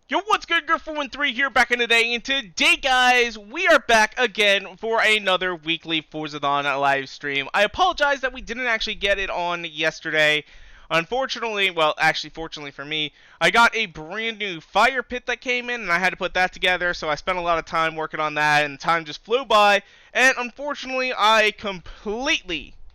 Yo, what's good? Griff413 here, back in the day, and today, guys, we are back again for another weekly Forzathon live stream. I apologize that we didn't actually get it on yesterday. Unfortunately, well, actually, fortunately for me, I got a brand new fire pit that came in, and I had to put that together, so I spent a lot of time working on that, and time just flew by, and unfortunately, I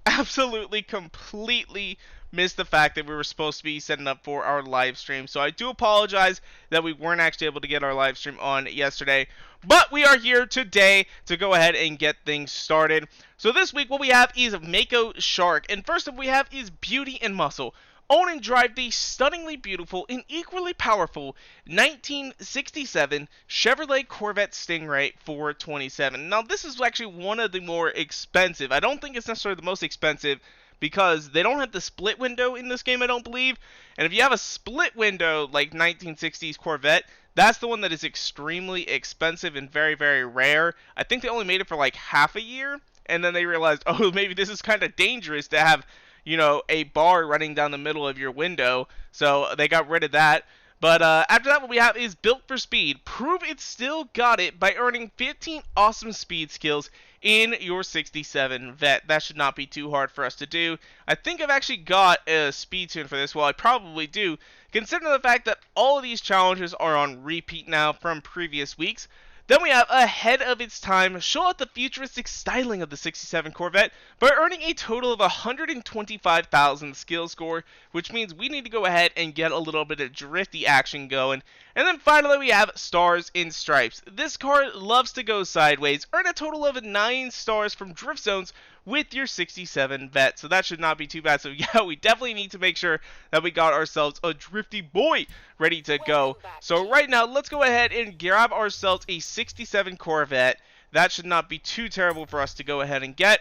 absolutely completely missed the fact that we were supposed to be setting up for our live stream. So I do apologize that we weren't actually able to get our live stream on yesterday. But we are here today to go ahead and get things started. So this week what we have is Mako Shark. And first up we have is Beauty and Muscle. Own and drive the stunningly beautiful and equally powerful 1967 Chevrolet Corvette Stingray 427. Now this is actually one of the more expensive. I don't think it's necessarily the most expensive, because they don't have the split window in this game, I don't believe. And if you have a split window like 1960s Corvette, that's the one that is extremely expensive and very, very rare. I think they only made it for like half a year, and then they realized, oh, maybe this is kind of dangerous to have, you know, a bar running down the middle of your window. So they got rid of that. But after that, what we have is Built for Speed. Prove it still got it by earning 15 awesome speed skills in your 67 Vet. That should not be too hard for us to do. I think I've actually got a speed tune for this. Well, I probably do, considering the fact that all of these challenges are on repeat now from previous weeks. Then we have Ahead of Its Time, show out the futuristic styling of the 67 Corvette by earning a total of 125,000 skill score, which means we need to go ahead and get a little bit of drifty action going. And then finally we have Stars in Stripes. This car loves to go sideways. Earn a total of 9 stars from drift zones with your 67 Vet, so that should not be too bad. So yeah, we definitely need to make sure that we got ourselves a drifty boy ready to go. So right now, let's go ahead and grab ourselves a 67 Corvette. That should not be too terrible for us to go ahead and get.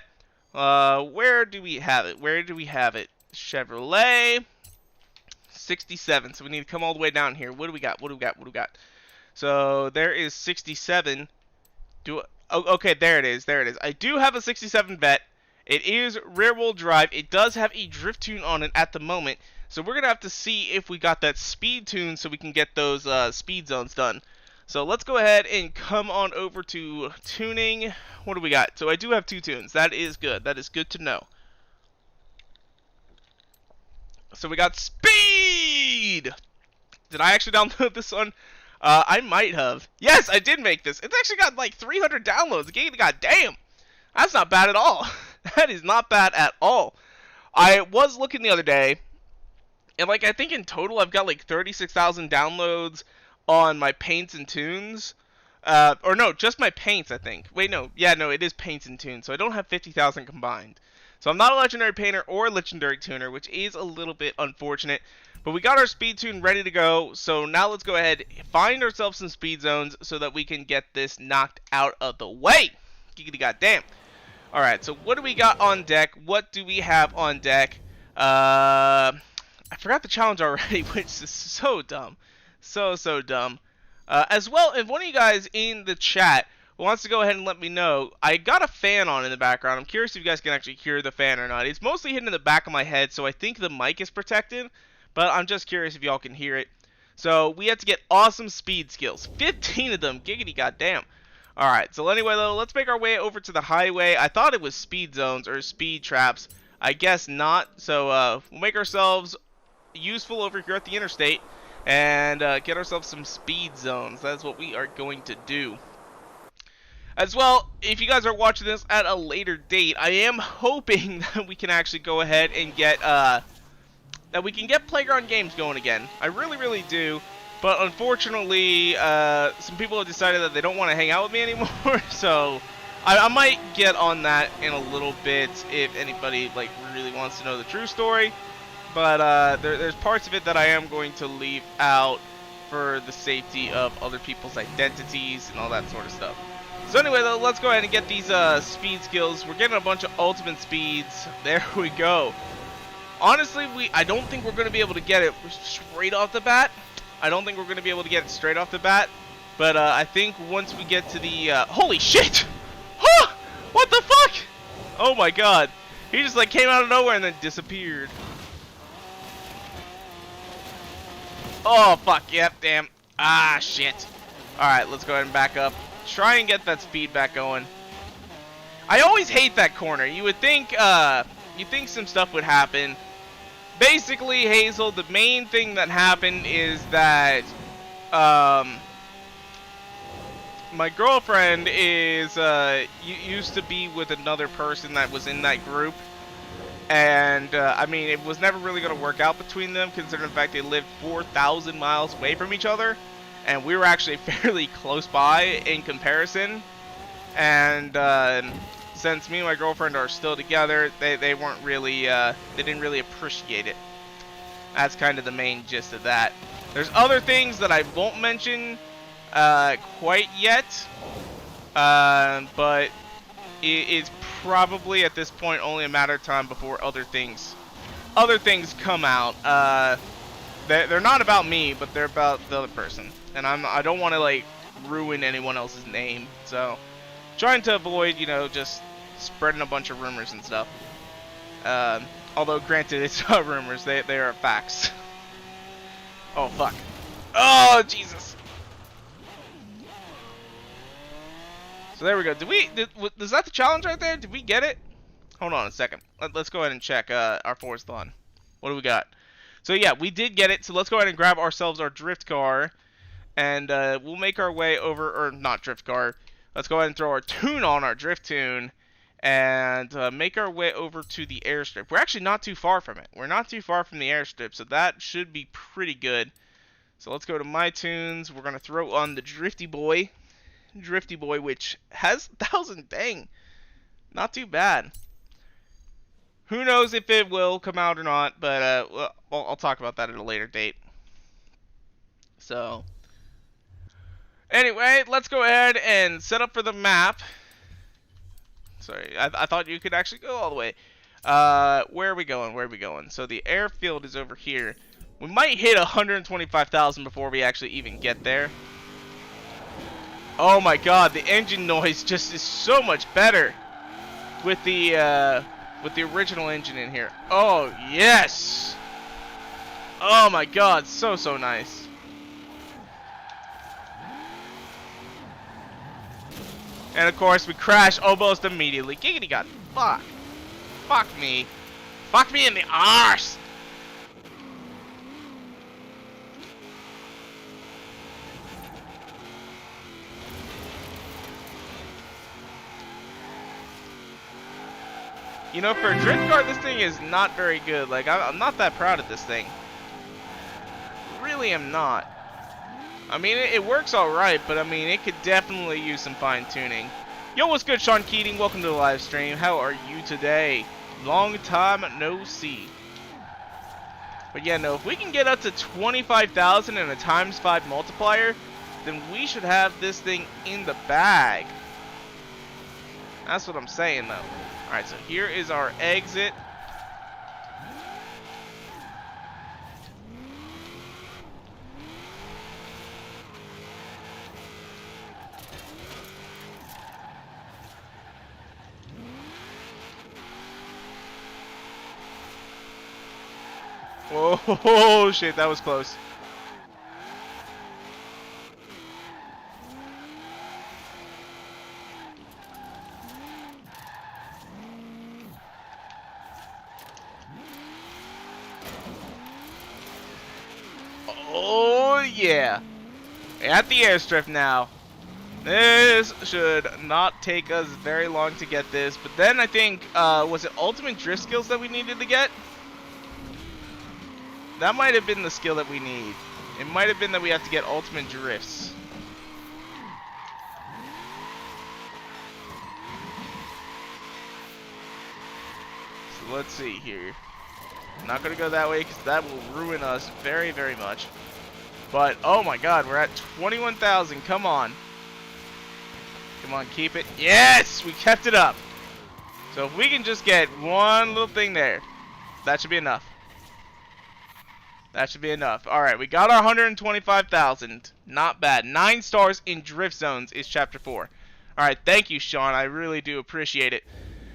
Where do we have it? Where do we have it? Chevrolet 67. So we need to come all the way down here. What do we got? What do we got? What do we got? So there is 67. Oh, okay, there it is. There it is. I do have a 67 Vet. It is rear-wheel drive. It does have a drift tune on it at the moment. So we're going to have to see if we got that speed tune so we can get those speed zones done. So let's go ahead and come on over to tuning. What do we got? So I do have 2 tunes. That is good. That is good to know. So we got speed! Did I actually download this one? I might have. Yes, I did make this. It's actually got like 300 downloads. God damn. That's not bad at all. That is not bad at all. I was looking the other day, and like I think in total I've got like 36,000 downloads on my paints and tunes. Or no, just my paints, I think. Wait, no. Yeah, no, it is paints and tunes. So I don't have 50,000 combined. So I'm not a legendary painter or a legendary tuner, which is a little bit unfortunate. But we got our speed tune ready to go. So now let's go ahead and find ourselves some speed zones so that we can get this knocked out of the way. Giggity goddamn. Alright, so what do we got on deck? What do we have on deck? I forgot the challenge already, which is so dumb. So dumb. As well, if one of you guys in the chat wants to go ahead and let me know, I got a fan on in the background. I'm curious if you guys can actually hear the fan or not. It's mostly hidden in the back of my head, so I think the mic is protected, but I'm just curious if y'all can hear it. So we have to get awesome speed skills. 15 of them. Giggity goddamn. Alright, so anyway though, let's make our way over to the highway. I thought it was speed zones or speed traps. I guess not. So we'll make ourselves useful over here at the interstate and get ourselves some speed zones. That's what we are going to do. As well, if you guys are watching this at a later date, I am hoping that we can actually go ahead and get Playground Games going again. I really do. But unfortunately, some people have decided that they don't want to hang out with me anymore. So I might get on that in a little bit if anybody like really wants to know the true story. But there's parts of it that I am going to leave out for the safety of other people's identities and all that sort of stuff. So anyway, though, let's go ahead and get these speed skills. We're getting a bunch of ultimate speeds. There we go. Honestly, I don't think we're going to be able to get it straight off the bat. I don't think we're going to be able to get it straight off the bat. But I think once we get to the... holy shit! Huh! What the fuck? Oh my god. He just like came out of nowhere and then disappeared. Oh fuck, yep, damn. Ah, shit. Alright, let's go ahead and back up. Try and get that speed back going. I always hate that corner. You would think, some stuff would happen. Basically, Hazel, the main thing that happened is that, my girlfriend is, used to be with another person that was in that group. And, I mean, it was never really going to work out between them, considering the fact they lived 4,000 miles away from each other. And we were actually fairly close by in comparison. And, since me and my girlfriend are still together, they weren't really, they didn't really appreciate it. That's kind of the main gist of that. There's other things that I won't mention, quite yet. But it's probably at this point only a matter of time before other things come out. They're not about me, but they're about the other person. And I don't want to, like, ruin anyone else's name. So, trying to avoid, you know, just spreading a bunch of rumors and stuff. Although, granted, it's not rumors. They are facts. Oh, fuck. Oh, Jesus. So, there we go. Was that the challenge right there? Did we get it? Hold on a second. Let's go ahead and check our forest lawn. What do we got? So, yeah, we did get it. So, let's go ahead and grab ourselves our drift car. And we'll make our way over, or not drift car. Let's go ahead and throw our tune on, our drift tune. And make our way over to the airstrip. We're actually not too far from it. We're not too far from the airstrip, so that should be pretty good. So let's go to My Tunes. We're going to throw on the Drifty Boy. Drifty Boy, which has 1,000. Dang. Not too bad. Who knows if it will come out or not, but well, I'll talk about that at a later date. So, anyway, let's go ahead and set up for the map. Sorry, I thought you could actually go all the way. Where are we going? Where are we going? So the airfield is over here. We might hit 125,000 before we actually even get there. Oh my god, the engine noise just is so much better with the original engine in here. Oh, yes! Oh my god, so nice. And of course, we crash almost immediately. Giggity god. Fuck. Fuck me. Fuck me in the arse. You know, for a drift car, this thing is not very good. Like, I'm not that proud of this thing. Really am not. I mean, it works alright, but I mean, it could definitely use some fine-tuning. Yo, what's good, Sean Keating? Welcome to the live stream. How are you today? Long time no see. But yeah, no, if we can get up to 25,000 and a ×5 multiplier, then we should have this thing in the bag. That's what I'm saying, though. Alright, so here is our exit. Oh shit, that was close. Oh yeah. At the airstrip now. This should not take us very long to get this, but then I think, was it ultimate drift skills that we needed to get? That might have been the skill that we need. It might have been that we have to get ultimate drifts. So let's see here. I'm not going to go that way because that will ruin us very, very much. But, oh my god, we're at 21,000. Come on. Come on, keep it. Yes! We kept it up. So if we can just get one little thing there, that should be enough. That should be enough. Alright, we got our 125,000. Not bad. 9 stars in drift zones is chapter 4. Alright, thank you, Sean. I really do appreciate it.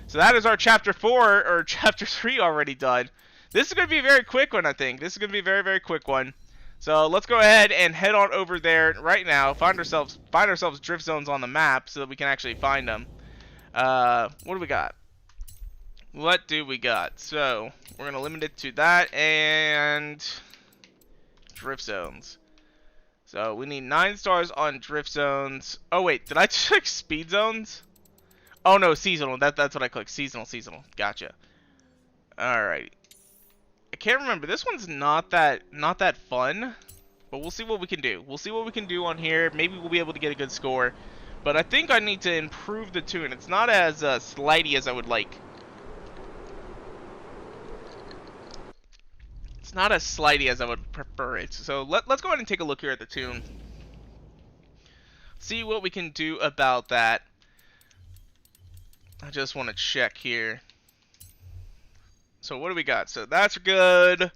So that is our chapter 4, or chapter 3 already done. This is going to be a very quick one, I think. This is going to be a very, very quick one. So let's go ahead and head on over there right now. Find ourselves drift zones on the map so that we can actually find them. What do we got? What do we got? So we're gonna limit it to that and drift zones. So we need 9 stars on drift zones. Oh wait, did I check speed zones? Oh no, seasonal. That's what I clicked. Seasonal. Gotcha. Alrighty. I can't remember. This one's not that fun, but we'll see what we can do. We'll see what we can do on here. Maybe we'll be able to get a good score. But I think I need to improve the tune. It's not as slidey as I would like. It's not as slidey as I would prefer it. So let's go ahead and take a look here at the tune. See what we can do about that. I just want to check here. So what do we got? So that's good.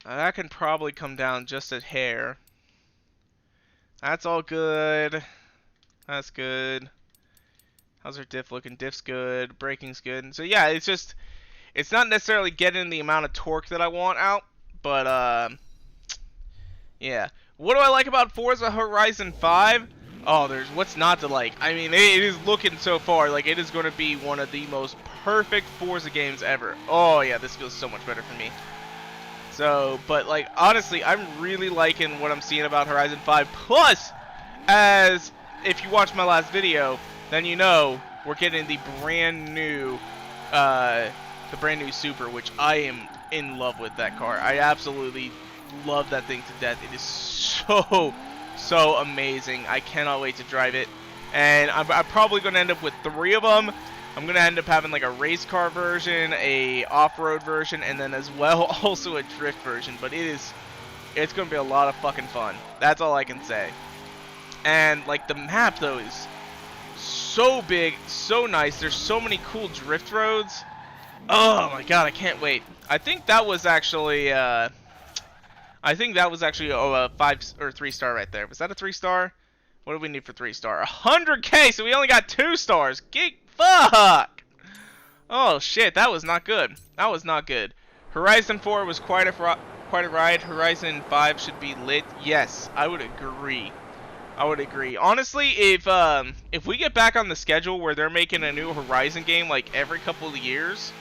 That can probably come down just a hair. That's all good. That's good. How's our diff looking? Diff's good. Braking's good. So yeah, it's not necessarily getting the amount of torque that I want out, but yeah. What do I like about Forza Horizon 5? Oh, there's what's not to like. I mean, it is looking so far like it is going to be one of the most perfect Forza games ever. Oh yeah, this feels so much better for me. So, but like honestly, I'm really liking what I'm seeing about Horizon 5. Plus, as if you watched my last video, then you know we're getting the brand new Super, which I am in love with that car. I absolutely love that thing to death. It is so amazing. I cannot wait to drive it. And I'm probably going to end up with 3 of them. I'm going to end up having like a race car version, a off-road version, and then as well also a drift version. But it's going to be a lot of fucking fun. That's all I can say. And like the map though is so big, so nice. There's so many cool drift roads. Oh my god, I can't wait. I think that was actually a 5 or 3 star right there. Was that a 3 star? What do we need for 3 star? 100k, so we only got 2 stars. Geek fuck. Oh shit, that was not good. That was not good. Horizon 4 was quite a ride. Horizon 5 should be lit. Yes, I would agree. I would agree. Honestly, if we get back on the schedule where they're making a new Horizon game like every couple of years,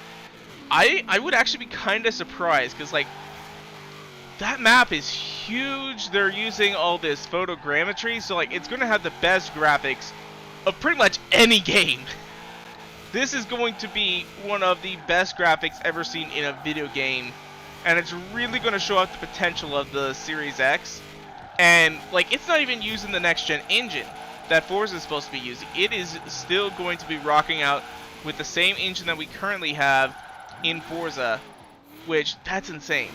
I would actually be kind of surprised, because like that map is huge. They're using all this photogrammetry, so like it's gonna have the best graphics of pretty much any game. This is going to be one of the best graphics ever seen in a video game, and it's really gonna show off the potential of the Series X. And like it's not even using the next gen engine that Forza is supposed to be using. It is still going to be rocking out with the same engine that we currently have in Forza, which that's insane.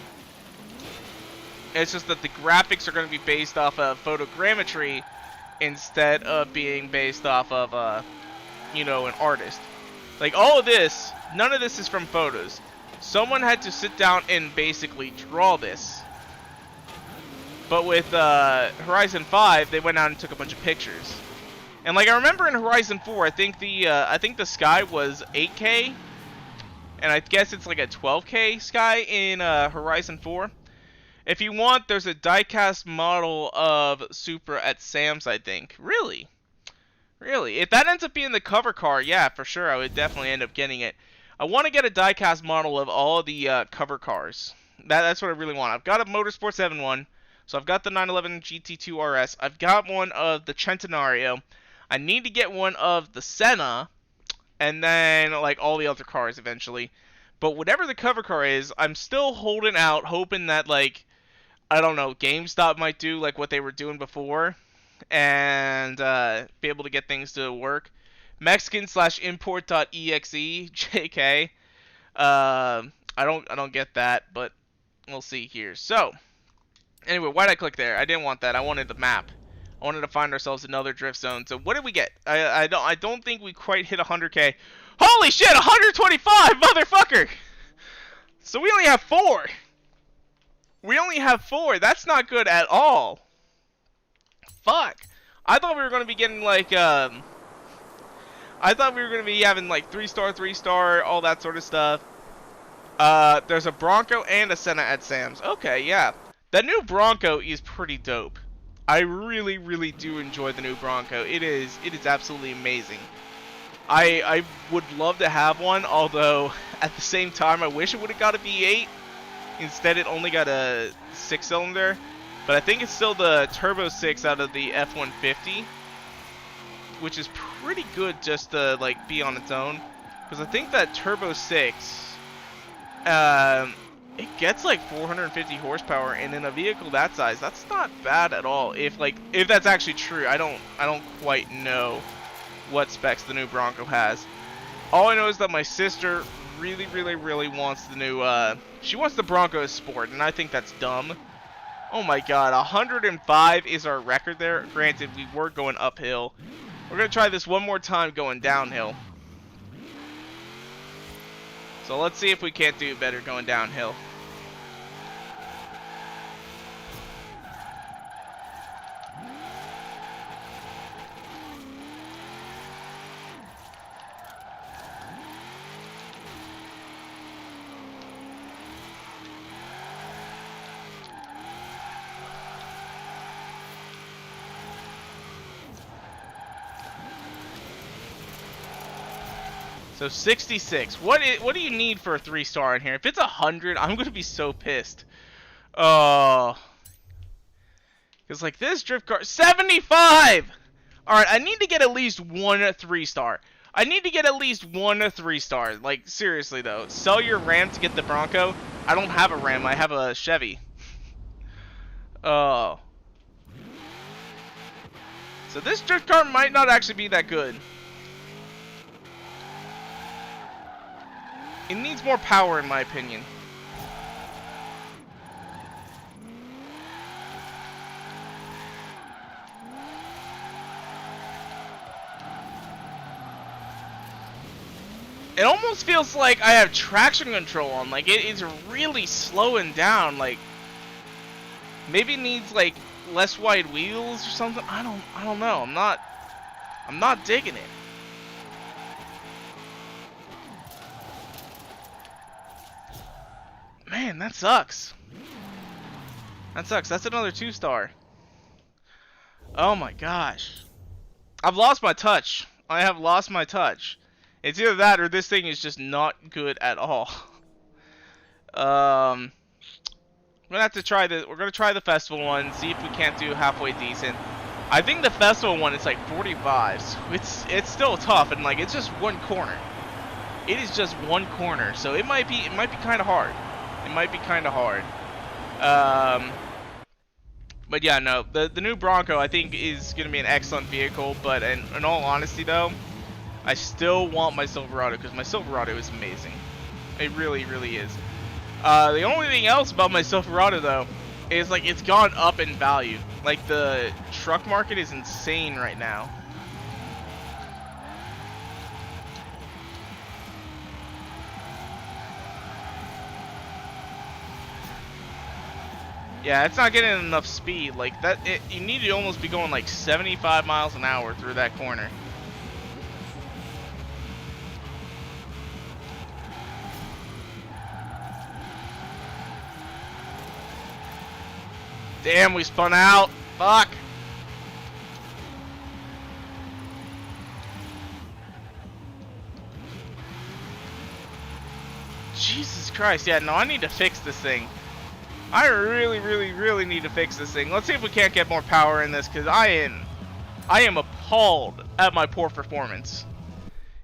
It's just that the graphics are going to be based off of photogrammetry instead of being based off of you know, an artist. Like all of this, none of this is from photos. Someone had to sit down and basically draw this. But with Horizon 5, they went out and took a bunch of pictures. And like I remember in Horizon 4, I think the sky was 8K, and I guess it's like a 12K sky in Horizon 4. If you want, there's a diecast model of Supra at Sam's, I think. Really? Really? If that ends up being the cover car, yeah, for sure, I would definitely end up getting it. I want to get a diecast model of all of the cover cars. That's what I really want. I've got a Motorsport 7 one. So I've got the 911 GT2 RS. I've got one of the Centenario. I need to get one of the Senna, and then like all the other cars eventually. But whatever the cover car is, I'm still holding out, hoping that like, I don't know, GameStop might do like what they were doing before, and be able to get things to work. Mexican/import.exe, JK. I don't get that, but we'll see here. So. Anyway, why did I click there? I didn't want that. I wanted the map. I wanted to find ourselves another drift zone. So what did we get? I don't think we quite hit 100k. Holy shit, 125, motherfucker! So we only have 4. We only have 4. That's not good at all. Fuck. I thought we were going to be getting like I thought we were going to be having like 3 star, 3 star, all that sort of stuff. There's a Bronco and a Senna at Sam's. Okay, yeah. That new Bronco is pretty dope. I really, really do enjoy the new Bronco. It is absolutely amazing. I would love to have one, although at the same time I wish it would have got a V8. Instead it only got a 6-cylinder. But I think it's still the Turbo 6 out of the F-150, which is pretty good just to like be on its own. Because I think that Turbo 6, it gets like 450 horsepower, and in a vehicle that size, that's not bad at all. If that's actually true, I don't quite know what specs the new Bronco has. All I know is that my sister really, really, really wants the new. She wants the Bronco Sport, and I think that's dumb. Oh my God, 105 is our record there. Granted, we were going uphill. We're gonna try this one more time going downhill. So let's see if we can't do better going downhill. So 66. What do you need for a 3-star in here? If it's 100, I'm gonna be so pissed. Oh, because like this drift car, 75. All right, I need to get at least one 3-star. I need to get at least one 3-star. Like seriously though, sell your Ram to get the Bronco. I don't have a Ram. I have a Chevy. Oh. So this drift car might not actually be that good. It needs more power, in my opinion. It almost feels like I have traction control on. Like it is really slowing down. Like maybe it needs like less wide wheels or something. I don't know. I'm not digging it. Man, that sucks. That sucks. That's another 2-star. Oh my gosh. I've lost my touch. I have lost my touch. It's either that or this thing is just not good at all. We're gonna have to try the. We're gonna try the festival one. See if we can't do halfway decent. I think the festival one is like 45. So it's still tough, and like it's just one corner. It is just one corner, so it might be kind of hard. It might be kind of hard. But yeah, no, the new Bronco I think is going to be an excellent vehicle, but in all honesty though, I still want my Silverado because my Silverado is amazing. It really, really is. The only thing else about my Silverado though is like it's gone up in value. Like the truck market is insane right now. Yeah, it's not getting enough speed. Like that, you need to almost be going like 75 miles an hour through that corner. Damn, we spun out. Fuck. Jesus Christ. Yeah, no, I need to fix this thing. I really, really, really need to fix this thing. Let's see if we can't get more power in this, because I am appalled at my poor performance.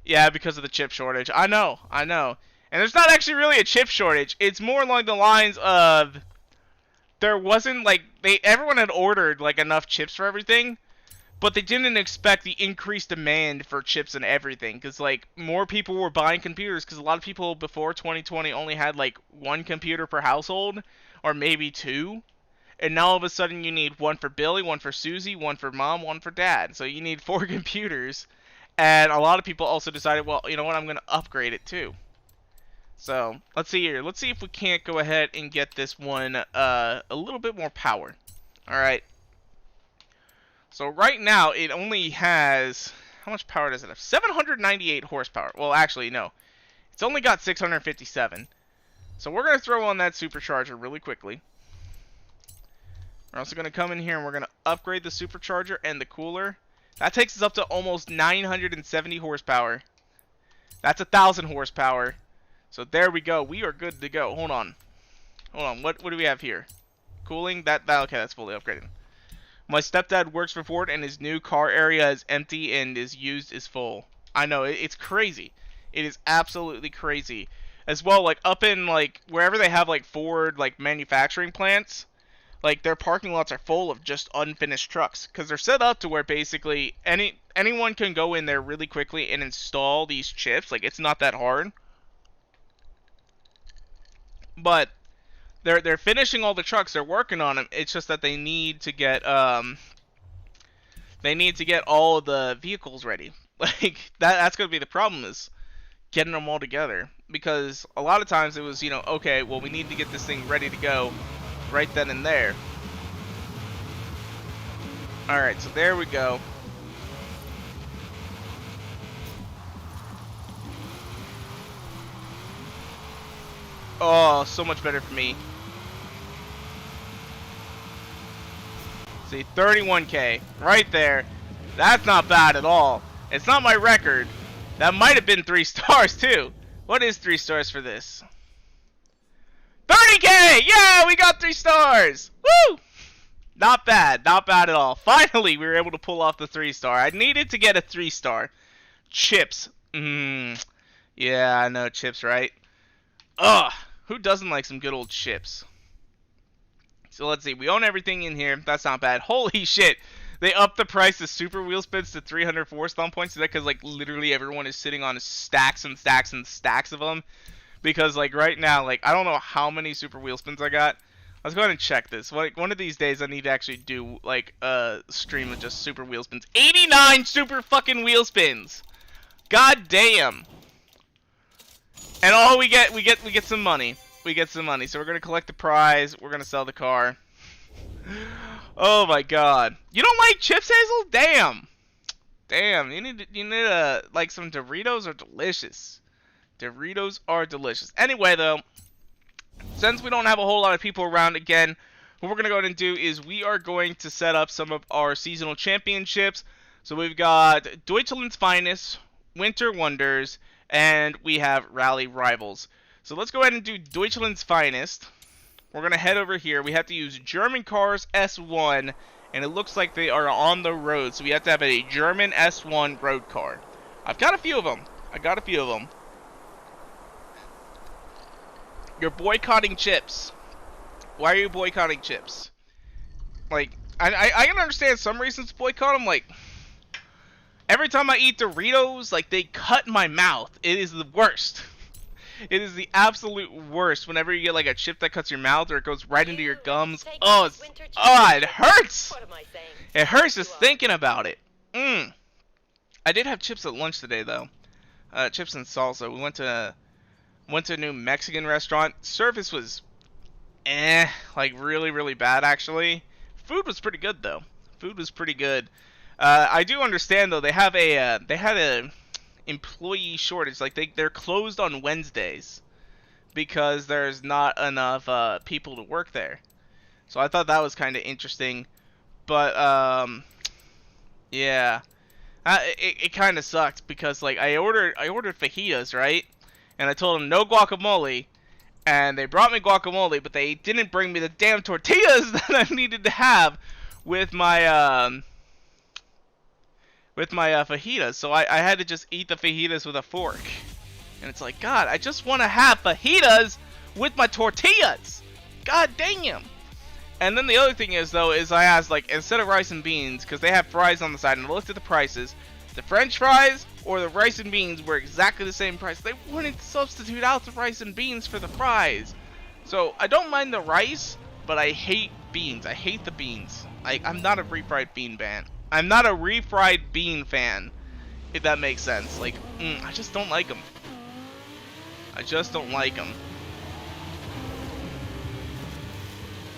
Yeah, because of the chip shortage. I know. And there's not actually really a chip shortage. It's more along the lines of there wasn't like everyone had ordered like enough chips for everything, but they didn't expect the increased demand for chips and everything, because like more people were buying computers, because a lot of people before 2020 only had like one computer per household, or maybe two, and now all of a sudden you need one for Billy, one for Susie, one for mom, one for dad. So you need 4 computers, and a lot of people also decided, well, you know what, I'm going to upgrade it too. So let's see here. Let's see if we can't go ahead and get this one a little bit more power. All right. So right now it only has, how much power does it have? 798 horsepower. Well, actually no, it's only got 657. So we're going to throw on that supercharger really quickly. We're also going to come in here and we're going to upgrade the supercharger and the cooler. That takes us up to almost 970 horsepower. That's 1,000 horsepower. So there we go. We are good to go. Hold on. What do we have here? Cooling? Okay, that's fully upgraded. My stepdad works for Ford and his new car area is empty and is used is full. I know, it's crazy. It is absolutely crazy. As well, like up in like wherever they have like Ford like manufacturing plants, like their parking lots are full of just unfinished trucks because they're set up to where basically anyone can go in there really quickly and install these chips. Like it's not that hard. But they're finishing all the trucks. They're working on them. It's just that they need to get all the vehicles ready. Like that's gonna be the problem is getting them all together. Because a lot of times it was, you know, okay, well we need to get this thing ready to go right then and there. Alright, so there we go. Oh, so much better for me. See, 31K, right there. That's not bad at all. It's not my record. That might have been 3 stars too. What is 3 stars for this? 30K! Yeah, we got 3 stars! Woo! Not bad, not bad at all. Finally, we were able to pull off the 3-star. I needed to get a 3-star. Chips. Yeah, I know, chips, right? Ugh, who doesn't like some good old chips? So let's see, we own everything in here. That's not bad. Holy shit! They upped the price of super wheel spins to 304 stomp points today because like literally everyone is sitting on stacks and stacks and stacks of them. Because like right now, like I don't know how many super wheel spins I got. Let's go ahead and check this. Like one of these days I need to actually do like a stream of just super wheel spins. 89 super fucking wheel spins! God damn! And all we get some money. We get some money. So we're gonna collect the prize. We're gonna sell the car. Oh my god. You don't like chips, Hazel? Damn. Damn. You need like some Doritos are delicious. Doritos are delicious. Anyway though, since we don't have a whole lot of people around again, what we're gonna go ahead and do is we are going to set up some of our seasonal championships. So we've got Deutschland's Finest, Winter Wonders, and we have Rally Rivals. So let's go ahead and do Deutschland's Finest. We're going to head over here. We have to use German cars S1, and it looks like they are on the road. So we have to have a German S1 road car. I've got a few of them. You're boycotting chips. Why are you boycotting chips? Like, I can understand some reasons to boycott them. Like, every time I eat Doritos, like, they cut my mouth. It is the worst. It is the absolute worst whenever you get like a chip that cuts your mouth or it goes right into your gums. Oh, it hurts! It hurts just thinking about it. I did have chips at lunch today though. Chips and salsa. We went to a new Mexican restaurant. Service was like really bad actually. Food was pretty good though. I do understand though they had a employee shortage. Like they're closed on Wednesdays because there's not enough people to work there. So I thought that was kind of interesting, but yeah, it kind of sucked because like I ordered fajitas, right? And I told them no guacamole, and they brought me guacamole, but they didn't bring me the damn tortillas that I needed to have with my fajitas, so I had to just eat the fajitas with a fork. And it's like, God, I just want to have fajitas with my tortillas! God damn! And then the other thing is, though, is I asked, like, instead of rice and beans, because they have fries on the side, and I looked at the prices, the french fries or the rice and beans were exactly the same price. They wouldn't substitute out the rice and beans for the fries. So, I don't mind the rice, but I hate beans. I hate the beans. I'm not a refried bean fan. I'm not a refried bean fan, if that makes sense. Like, I just don't like them.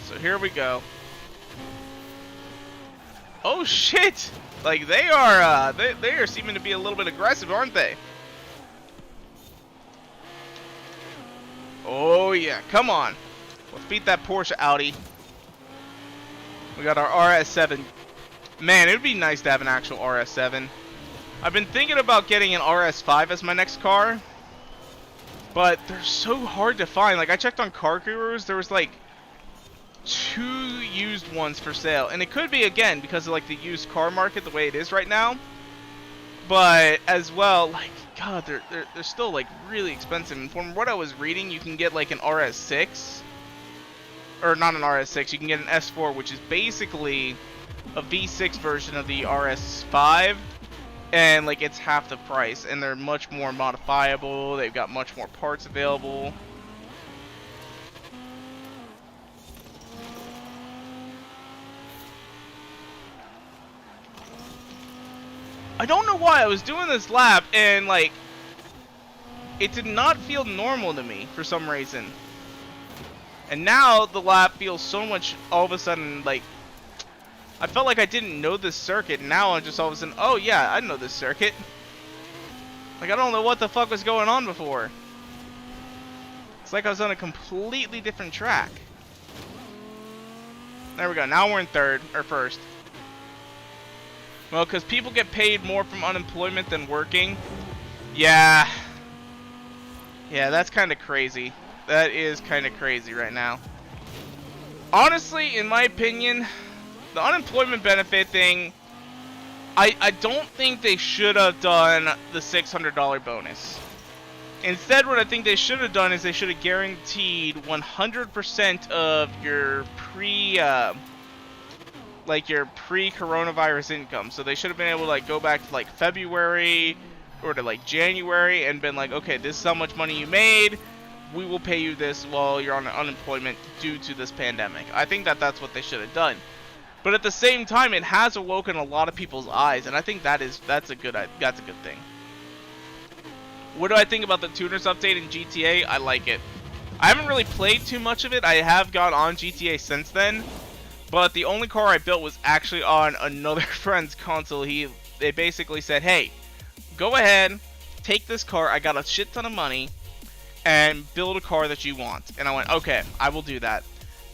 So here we go. Oh shit! Like they are seeming to be a little bit aggressive, aren't they? Oh yeah, come on. Let's beat that Porsche Audi. We got our RS7. Man, it would be nice to have an actual RS7. I've been thinking about getting an RS5 as my next car, but they're so hard to find. Like, I checked on Car Gurus, there was like 2 used ones for sale, and it could be again because of like the used car market the way it is right now. But as well, like, God, they're still like really expensive. And from what I was reading, you can get like an RS6, or not an RS6. You can get an S4, which is basically a V6 version of the RS5, and like it's half the price, and they're much more modifiable. They've got much more parts available. I don't know why I was doing this lap and like it did not feel normal to me for some reason. And now the lap feels so much, all of a sudden, like I felt like I didn't know this circuit. Now I'm just all of a sudden, oh yeah, I know this circuit. Like I don't know what the fuck was going on before. It's like I was on a completely different track. There we go. Now we're in third or first. Well, because people get paid more from unemployment than working. Yeah. Yeah, that's kind of crazy. That is kind of crazy right now. Honestly, in my opinion, the unemployment benefit thing, I don't think they should have done the $600 bonus. Instead, what I think they should have done is they should have guaranteed 100% of your pre-coronavirus income. So they should have been able to like go back to like February or to like January and been like, okay, this is how much money you made. We will pay you this while you're on unemployment due to this pandemic. I think that that's what they should have done. But at the same time, it has awoken a lot of people's eyes, and I think that's a good thing. What do I think about the tuners update in GTA? I like it. I haven't really played too much of it. I have got on GTA since then. But the only car I built was actually on another friend's console. They basically said, hey, go ahead, take this car, I got a shit ton of money, and build a car that you want. And I went, okay, I will do that.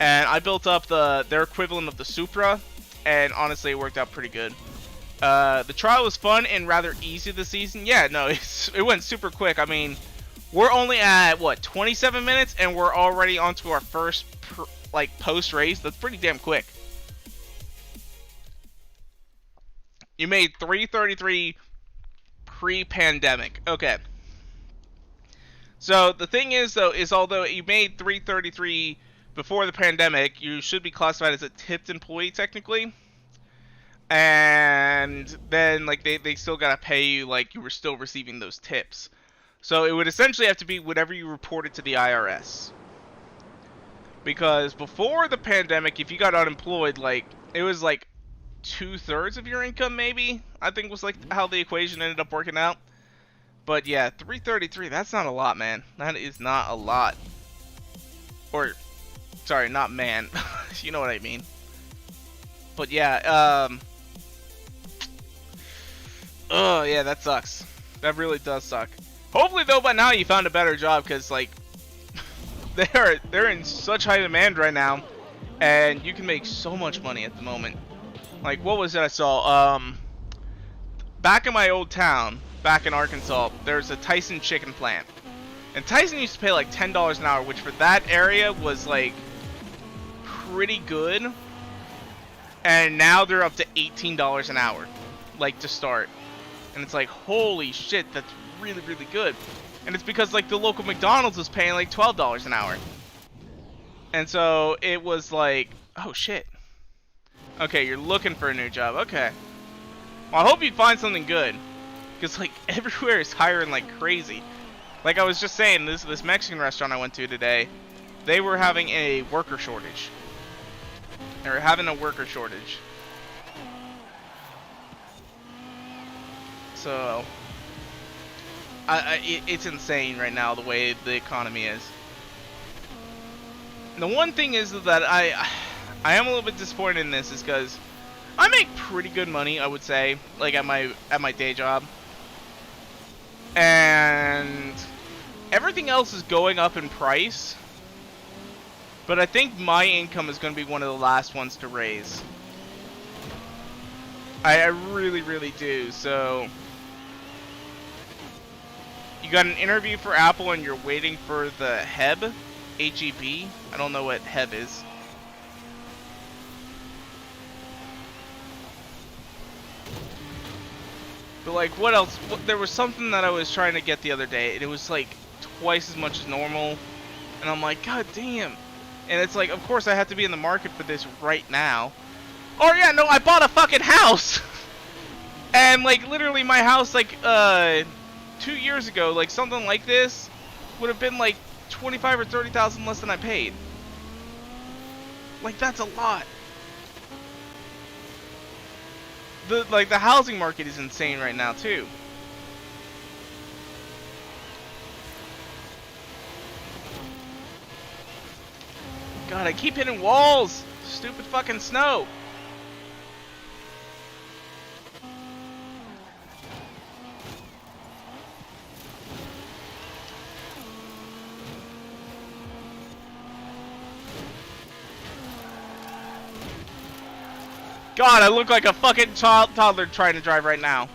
And I built up their equivalent of the Supra, and honestly, it worked out pretty good. The trial was fun and rather easy this season. Yeah, no, it went super quick. I mean, we're only at, what, 27 minutes, and we're already onto our first post race. That's pretty damn quick. You made 333 pre-pandemic. Okay. So the thing is though, is although you made 333 before the pandemic, you should be classified as a tipped employee technically. And then like they still gotta pay you like you were still receiving those tips. So it would essentially have to be whatever you reported to the IRS. Because before the pandemic, if you got unemployed, like, it was like 2/3 of your income, maybe, I think was like how the equation ended up working out. But yeah, 333, that's not a lot, man. That is not a lot. Or, sorry, not man. You know what I mean. But yeah, oh yeah, that sucks. That really does suck. Hopefully though by now you found a better job, because like they're in such high demand right now, and you can make so much money at the moment. Like, what was it I saw? Back in my old town, back in Arkansas, there's a Tyson chicken plant, and Tyson used to pay like $10 an hour, which for that area was like pretty good. And now they're up to $18 an hour, like, to start. And it's like, holy shit, that's really, really good. And it's because like the local McDonald's was paying like $12 an hour. And so it was like, oh shit. Okay, you're looking for a new job. Okay. Well, I hope you find something good. Because like everywhere is hiring like crazy. Like I was just saying, this Mexican restaurant I went to today, they were having a worker shortage. They were having a worker shortage. So it's insane right now the way the economy is. And the one thing is that I am a little bit disappointed in this is because I make pretty good money, I would say, like at my day job, and everything else is going up in price. But I think my income is going to be one of the last ones to raise. I really, really do. So, you got an interview for Apple and you're waiting for the HEB? H-E-B? I don't know what HEB is. But like, what else? There was something that I was trying to get the other day, and it was like twice as much as normal. And I'm like, God damn. And it's like, of course I have to be in the market for this right now. Oh yeah, no, I bought a fucking house! And like, literally my house, like, 2 years ago, like, something like this would have been like 25 or 30,000 less than I paid. Like, that's a lot. The housing market is insane right now too. God, I keep hitting walls. Stupid fucking snow. God, I look like a fucking toddler trying to drive right now.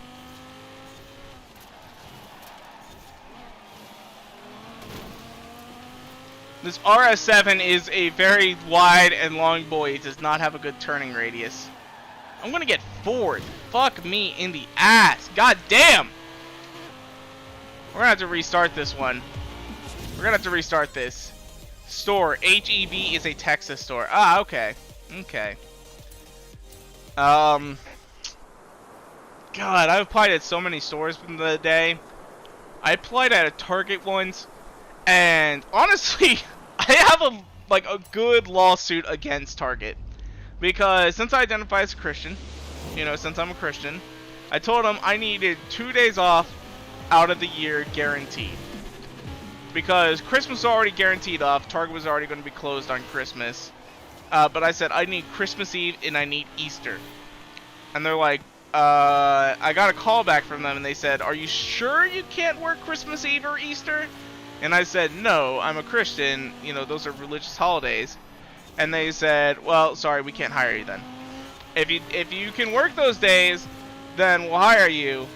This RS7 is a very wide and long boy. It does not have a good turning radius. I'm gonna get forward. Fuck me in the ass. God damn. We're gonna have to restart this one. We're gonna have to restart this. Store. HEB is a Texas store. Ah, okay. Okay. God, I've applied at so many stores in the day. I applied at a Target once, and honestly, I have a good lawsuit against Target, because since I identify as a Christian, you know, since I'm a Christian, I told them I needed 2 days off out of the year guaranteed, because Christmas was already guaranteed off. Target was already going to be closed on Christmas. But I said, I need Christmas Eve and I need Easter. And they're like, I got a call back from them and they said, are you sure you can't work Christmas Eve or Easter? And I said, no, I'm a Christian. You know, those are religious holidays. And they said, well, sorry, we can't hire you then. If you can work those days, then we'll hire you.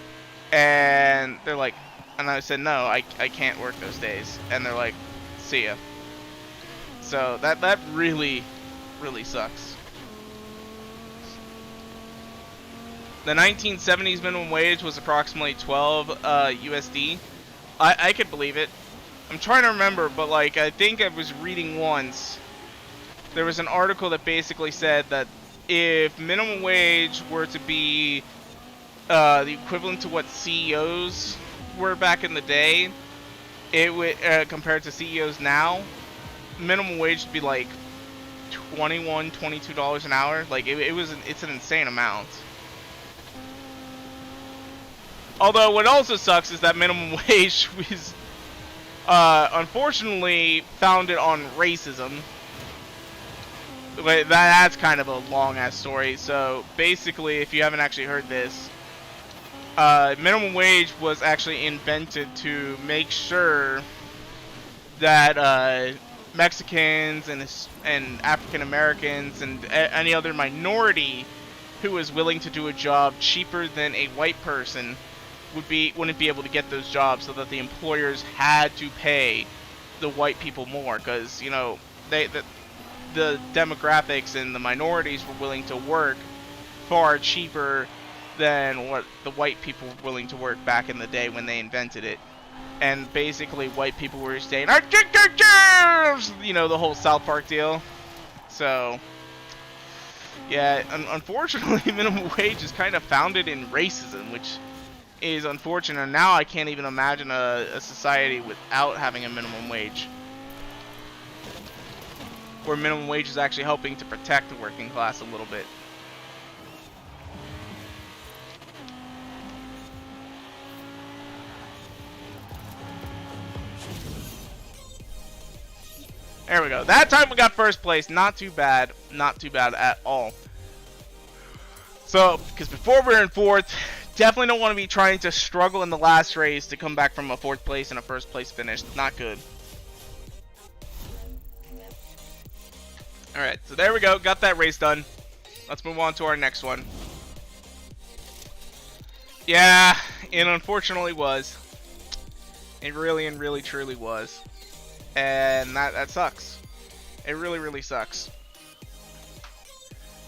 And they're like, and I said, no, I can't work those days. And they're like, see ya. So that really sucks. The 1970s minimum wage was approximately 12 USD. I could believe it. I'm trying to remember, but like I think I was reading once. There was an article that basically said that if minimum wage were to be the equivalent to what CEOs were back in the day, it would compared to CEOs now, minimum wage would be like $21, $22 an hour. Like it's an insane amount. Although what also sucks is that minimum wage was unfortunately founded on racism. That's kind of a long ass story. So basically, if you haven't actually heard this, minimum wage was actually invented to make sure that Mexicans and African Americans and any other minority who was willing to do a job cheaper than a white person wouldn't be able to get those jobs, so that the employers had to pay the white people more, because you know the demographics and the minorities were willing to work far cheaper than what the white people were willing to work back in the day when they invented it. And basically white people were saying, you know, the whole South Park deal. So yeah, unfortunately minimum wage is kind of founded in racism, which is unfortunate. Now I can't even imagine a society without having a minimum wage, where minimum wage is actually helping to protect the working class a little bit. There we go. That time we got first place. Not too bad. Not too bad at all. So, because before we're in fourth, definitely don't want to be trying to struggle in the last race to come back from a fourth place and a first place finish. Not good. Alright, so there we go. Got that race done. Let's move on to our next one. Yeah, it unfortunately was. It really and really truly was. And that sucks. It really, really sucks.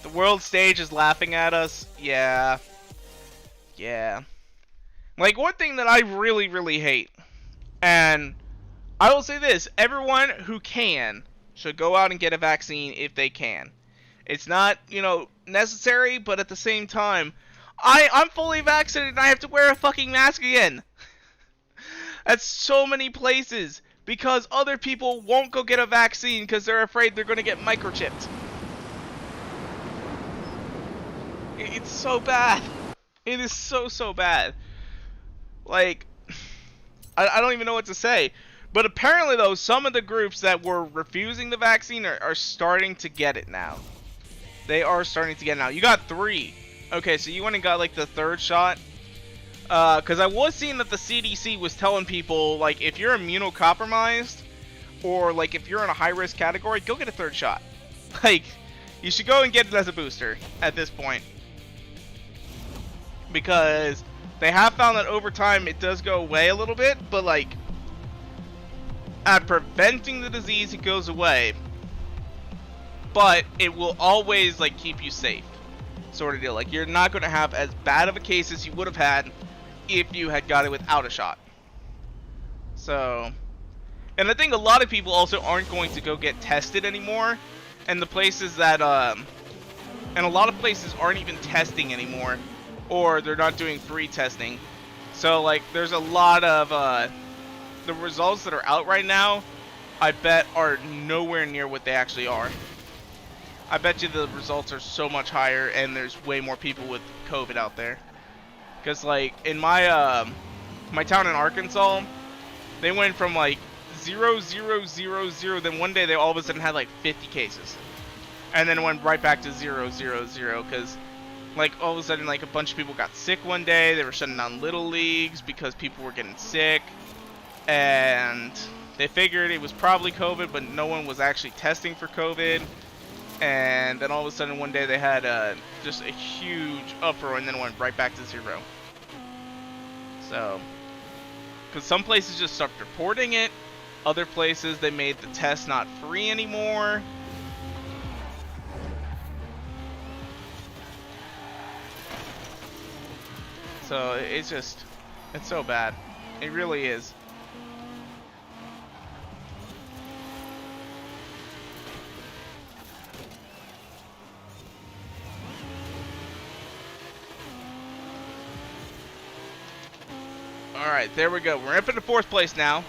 The world stage is laughing at us. Yeah. Yeah. Like, one thing that I really, really hate, and I will say this, everyone who can should go out and get a vaccine if they can. It's not, necessary, but at the same time, I'm fully vaccinated and I have to wear a fucking mask again. At so many places, because other people won't go get a vaccine because they're afraid they're going to get microchipped. It's so bad. It is so, so bad. Like, I don't even know what to say. But apparently, though, some of the groups that were refusing the vaccine are starting to get it now. They are starting to get it now. You got 3. Okay, so you went and got, like, the 3rd shot. Because I was seeing that the CDC was telling people, like, if you're immunocompromised, or, like, if you're in a high-risk category, go get a 3rd shot. Like, you should go and get it as a booster at this point. Because they have found that over time it does go away a little bit, but, like, at preventing the disease, it goes away. But it will always, like, keep you safe. Sort of deal. Like, you're not going to have as bad of a case as you would have had if you had got it without a shot. So, and I think a lot of people also aren't going to go get tested anymore. And the places that, and a lot of places aren't even testing anymore. Or they're not doing free testing. So, like, there's a lot of, the results that are out right now, I bet are nowhere near what they actually are. I bet you the results are so much higher and there's way more people with COVID out there. Because, like, in my, my town in Arkansas, they went from, like, 0, 0, 0, 0, then one day they all of a sudden had, like, 50 cases. And then it went right back to 0, 0, 0, because, like, all of a sudden, like, a bunch of people got sick one day. They were shutting down little leagues because people were getting sick. And they figured it was probably COVID, but no one was actually testing for COVID. And then all of a sudden one day they had just a huge uproar and then went right back to 0. So, because some places just stopped reporting it. Other places they made the test not free anymore. So it's just, it's so bad. It really is. Alright, there we go. We're up into 4th place now.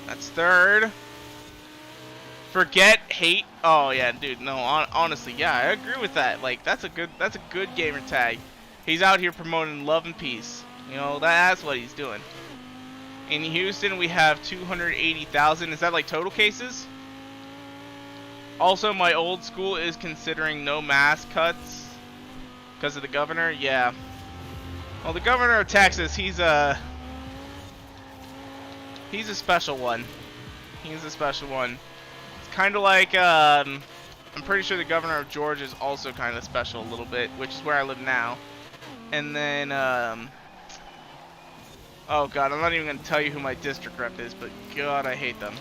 That's 3rd. Forget hate. Oh yeah, dude. No, honestly, yeah, I agree with that. Like, that's a good gamer tag. He's out here promoting love and peace. You know, that's what he's doing. In Houston, we have 280,000. Is that like total cases? Also, my old school is considering no mask cuts because of the governor. Yeah. Well, the governor of Texas, he's a special one. He's a special one. It's kind of like I'm pretty sure the governor of Georgia is also kind of special a little bit, which is where I live now. And then oh god, I'm not even gonna tell you who my district rep is, but god, I hate them.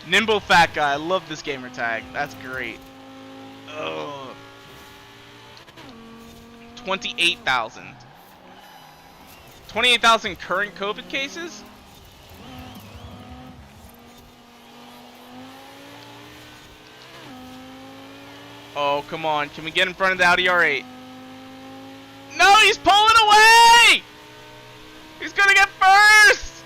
Nimble Fat Guy, I love this gamer tag. That's great. Ugh. 28,000. 28,000 current COVID cases? Oh, come on. Can we get in front of the Audi R8? No, he's pulling away! He's gonna get first!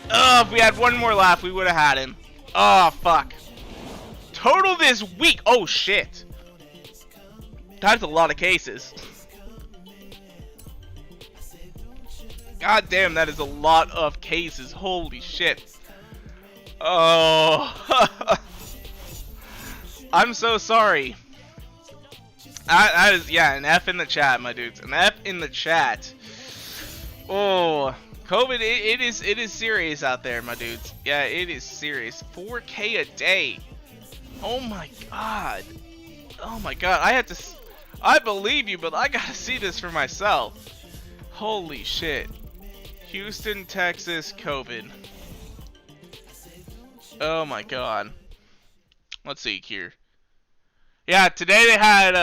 Oh, if we had one more lap, we would have had him. Oh, fuck. Total this week. Oh, shit. That's a lot of cases. God damn, that is a lot of cases. Holy shit. Oh. I'm so sorry. That is, yeah, an F in the chat, my dudes. An F in the chat. Oh, COVID, it is serious out there, my dudes. Yeah, it is serious. 4K a day. Oh my god. Oh my god. I believe you, but I gotta see this for myself. Holy shit. Houston, Texas, COVID. Oh my god. Let's see here. Yeah, today they had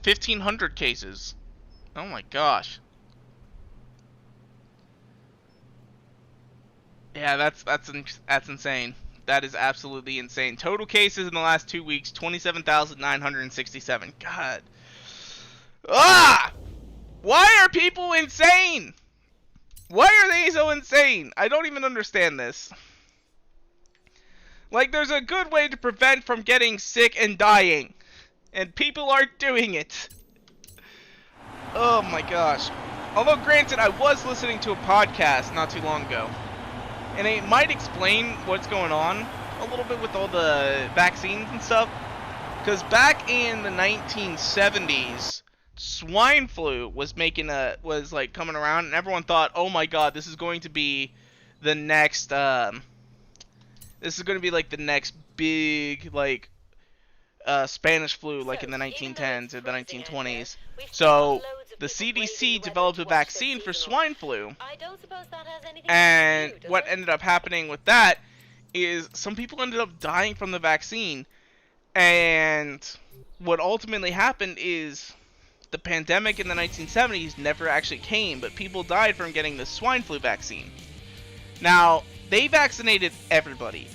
1,500 cases. Oh my gosh. Yeah, that's insane. That is absolutely insane. Total cases in the last 2 weeks, 27,967. God. Ah! Why are people insane? Why are they so insane? I don't even understand this. Like, there's a good way to prevent from getting sick and dying. And people aren't doing it. Oh my gosh. Although, granted, I was listening to a podcast not too long ago. And it might explain what's going on a little bit with all the vaccines and stuff. Because back in the 1970s, swine flu was like coming around, and everyone thought, oh my god, this is going to be the next, this is going to be like the next big, like, Spanish flu, like in the 1910s or the 1920s. So the CDC developed a vaccine for swine flu. And what ended up happening with that is some people ended up dying from the vaccine. And what ultimately happened is the pandemic in the 1970s never actually came, but people died from getting the swine flu vaccine. Now, they vaccinated everybody.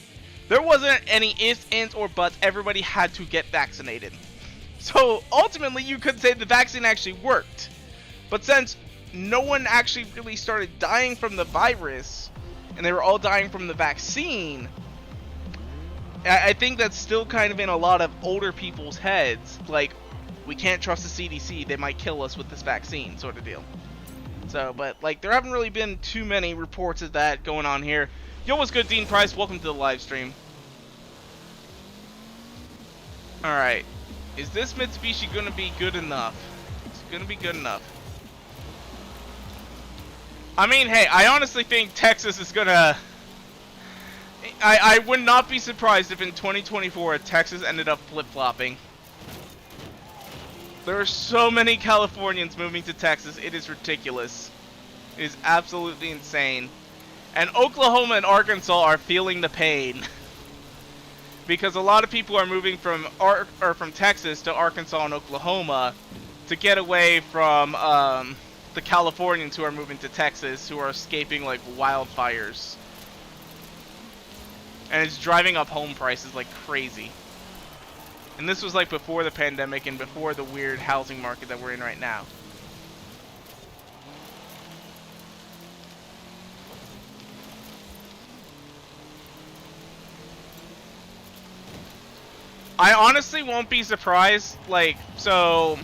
There wasn't any ifs, ands, or buts. Everybody had to get vaccinated. So, ultimately, you could say the vaccine actually worked. But since no one actually really started dying from the virus, and they were all dying from the vaccine, I think that's still kind of in a lot of older people's heads. Like, we can't trust the CDC. They might kill us with this vaccine, sort of deal. So, but, like, there haven't really been too many reports of that going on here. Yo, what's good, Dean Price? Welcome to the live stream. Alright. Is this Mitsubishi gonna be good enough? It's gonna be good enough. I mean, hey, I honestly think Texas is gonna... I would not be surprised if in 2024 Texas ended up flip-flopping. There are so many Californians moving to Texas, it is ridiculous. It is absolutely insane. And Oklahoma and Arkansas are feeling the pain. Because a lot of people are moving from Texas to Arkansas and Oklahoma to get away from the Californians who are moving to Texas, who are escaping like wildfires. And it's driving up home prices like crazy. And this was like before the pandemic and before the weird housing market that we're in right now. I honestly won't be surprised, like, so,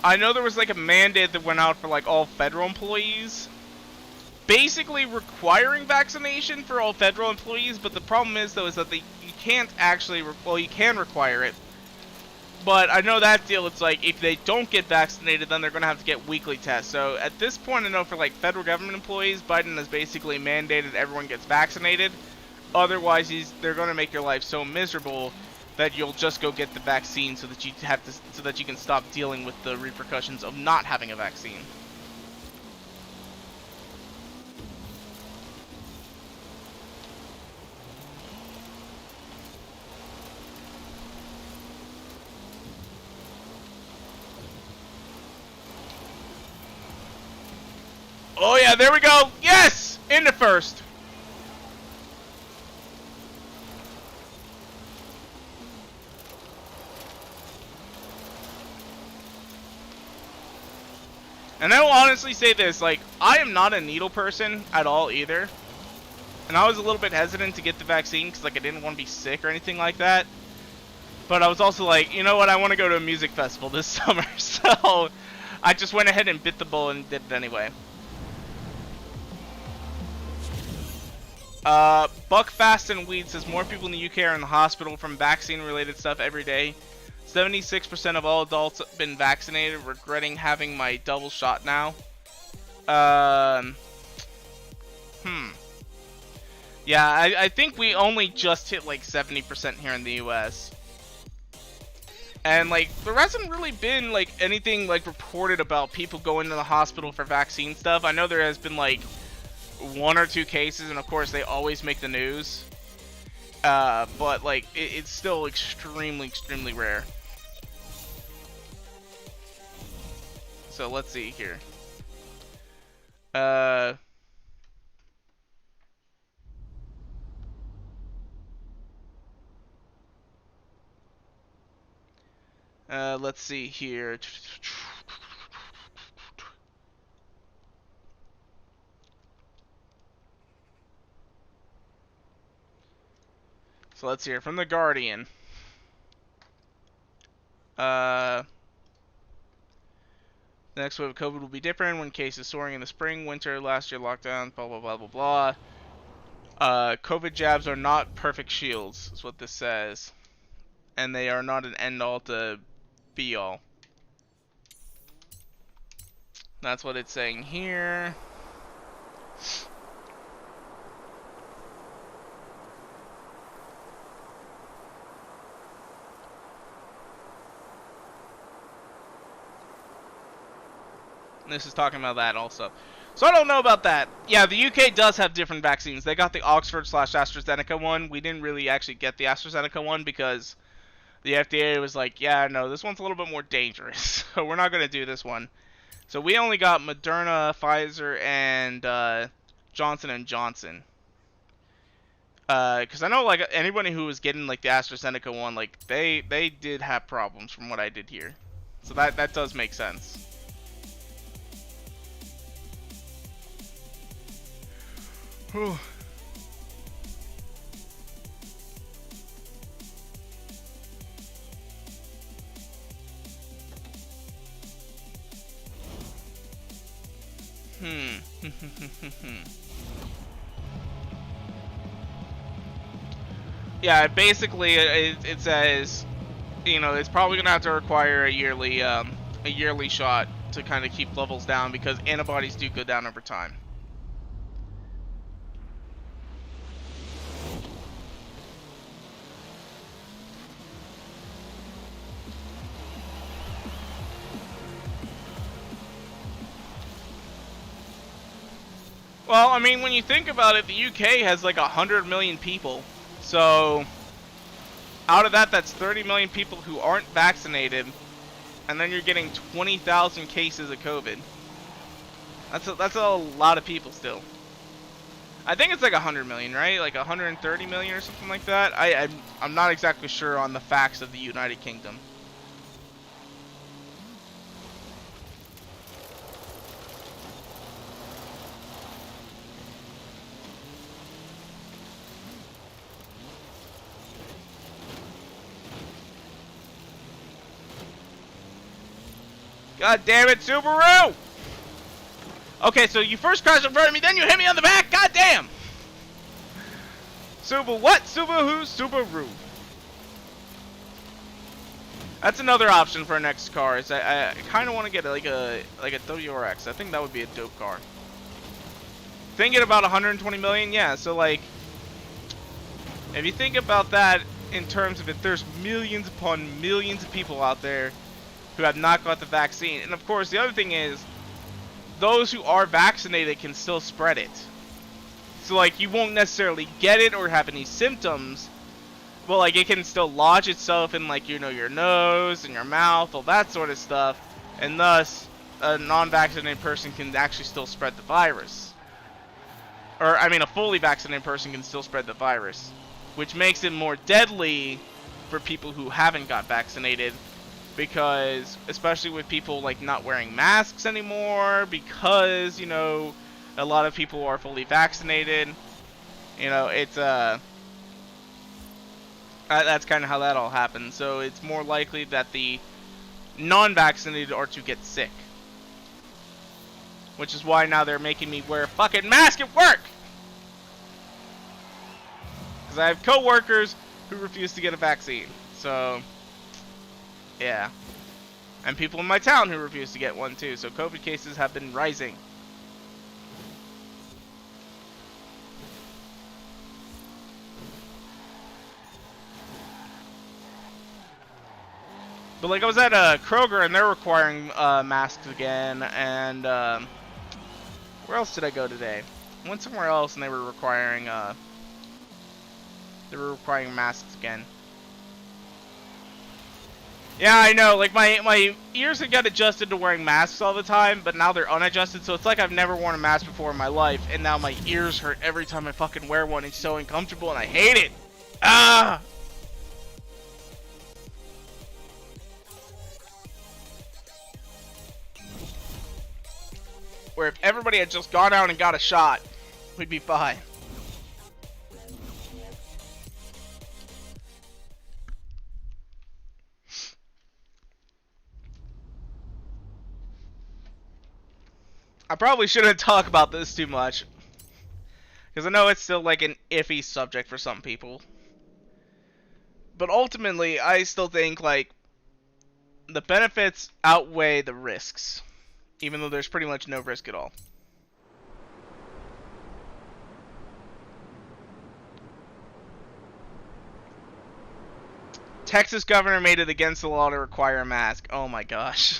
I know there was like a mandate that went out for like all federal employees, basically requiring vaccination for all federal employees, but the problem is though is that you can't actually, well, you can require it, but I know that deal, it's like, if they don't get vaccinated, then they're going to have to get weekly tests. So at this point, I know for like federal government employees, Biden has basically mandated everyone gets vaccinated. Otherwise, they're going to make your life so miserable that you'll just go get the vaccine so that you can stop dealing with the repercussions of not having a vaccine. Oh yeah, there we go. Yes, into first. And I will honestly say this, like, I am not a needle person at all either. And I was a little bit hesitant to get the vaccine because, like, I didn't want to be sick or anything like that. But I was also like, you know what, I want to go to a music festival this summer. So I just went ahead and bit the bullet and did it anyway. Buckfast and Weed says more people in the UK are in the hospital from vaccine-related stuff every day. 76% of all adults have been vaccinated, regretting having my double shot now. Yeah, I think we only just hit like 70% here in the US. And like there hasn't really been like anything like reported about people going to the hospital for vaccine stuff. I know there has been like 1 or 2 cases, and of course they always make the news. But like it's still extremely rare. So let's see here. Let's see here. So let's hear from the Guardian. The next wave of COVID will be different when cases soaring in the spring, winter, last year lockdown, blah blah blah blah blah. COVID jabs are not perfect shields, is what this says, and they are not an end all to be all. That's what it's saying here. This is talking about that also. So I don't know about that. Yeah, the UK does have different vaccines. They got the Oxford/AstraZeneca one. We didn't really actually get the AstraZeneca one because the FDA was like, yeah, no, this one's a little bit more dangerous. So we're not going to do this one. So we only got Moderna, Pfizer, and Johnson & Johnson. Because I know like anybody who was getting like the AstraZeneca one, like they did have problems from what I did hear. So that does make sense. Whew. Yeah, basically it says, you know, it's probably gonna have to require a yearly shot to kind of keep levels down because antibodies do go down over time. Well, I mean, when you think about it, the UK has like 100 million people. So, out of that, that's 30 million people who aren't vaccinated. And then you're getting 20,000 cases of COVID. That's a lot of people still. I think it's like 100 million, right? Like 130 million or something like that. I'm not exactly sure on the facts of the United Kingdom. God damn it, Subaru! Okay, so you first crashed in front of me, then you hit me on the back. God damn! Subaru what? Subaru? Subaru. That's another option for our next car. Is I kind of want to get like a WRX. I think that would be a dope car. Thinking about 120 million, yeah. So like, if you think about that in terms of it, there's millions upon millions of people out there who have not got the vaccine. And of course, the other thing is, those who are vaccinated can still spread it. So like, you won't necessarily get it or have any symptoms, but like, it can still lodge itself in like, you know, your nose and your mouth, all that sort of stuff. And thus, a non-vaccinated person can actually still spread the virus. Or, I mean, a fully vaccinated person can still spread the virus, which makes it more deadly for people who haven't got vaccinated. Because, especially with people like not wearing masks anymore, because, you know, a lot of people are fully vaccinated, you know, it's that's kind of how that all happens. So it's more likely that the non-vaccinated are to get sick, which is why now they're making me wear a fucking mask at work, because I have coworkers who refuse to get a vaccine. So yeah. And people in my town who refuse to get one too. So COVID cases have been rising. But like I was at Kroger and they're requiring masks again, and where else did I go today? I went somewhere else and they were requiring masks again. Yeah, I know. Like my ears had got adjusted to wearing masks all the time, but now they're unadjusted, so it's like I've never worn a mask before in my life, and now my ears hurt every time I fucking wear one. It's so uncomfortable, and I hate it. Ah. Where if everybody had just gone out and got a shot, we'd be fine. I probably shouldn't talk about this too much, because I know it's still like an iffy subject for some people. But ultimately, I still think like the benefits outweigh the risks, even though there's pretty much no risk at all. Texas governor made it against the law to require a mask. Oh my gosh.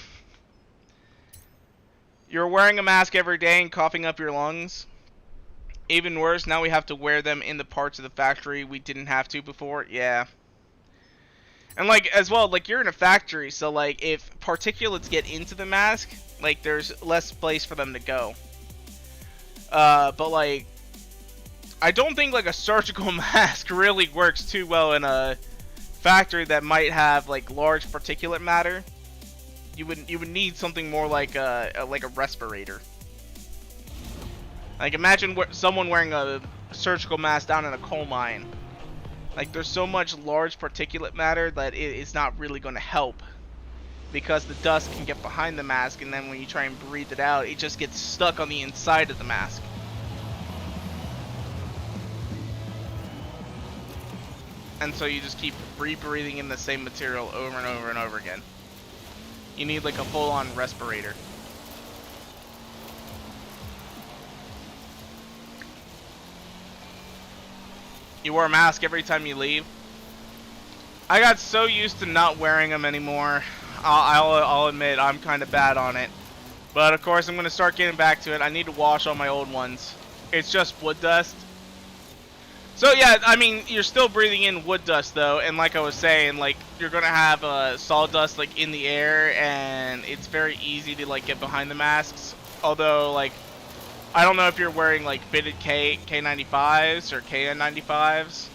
You're wearing a mask every day and coughing up your lungs. Even worse, now we have to wear them in the parts of the factory we didn't have to before. Yeah. And like as well, like you're in a factory, so like if particulates get into the mask, like there's less place for them to go. But like I don't think like a surgical mask really works too well in a factory that might have like large particulate matter. You would need something more like a respirator. Like imagine someone wearing a surgical mask down in a coal mine. Like there's so much large particulate matter that it's not really going to help, because the dust can get behind the mask, and then when you try and breathe it out, it just gets stuck on the inside of the mask. And so you just keep rebreathing in the same material over and over and over again. You need like a full-on respirator. You wear a mask every time you leave. I got so used to not wearing them anymore. I'll admit I'm kind of bad on it. But of course I'm going to start getting back to it. I need to wash all my old ones. It's just wood dust. So yeah, I mean, you're still breathing in wood dust though, and like I was saying, like you're gonna have sawdust like in the air, and it's very easy to like get behind the masks. Although like, I don't know if you're wearing like fitted K95s or KN95s,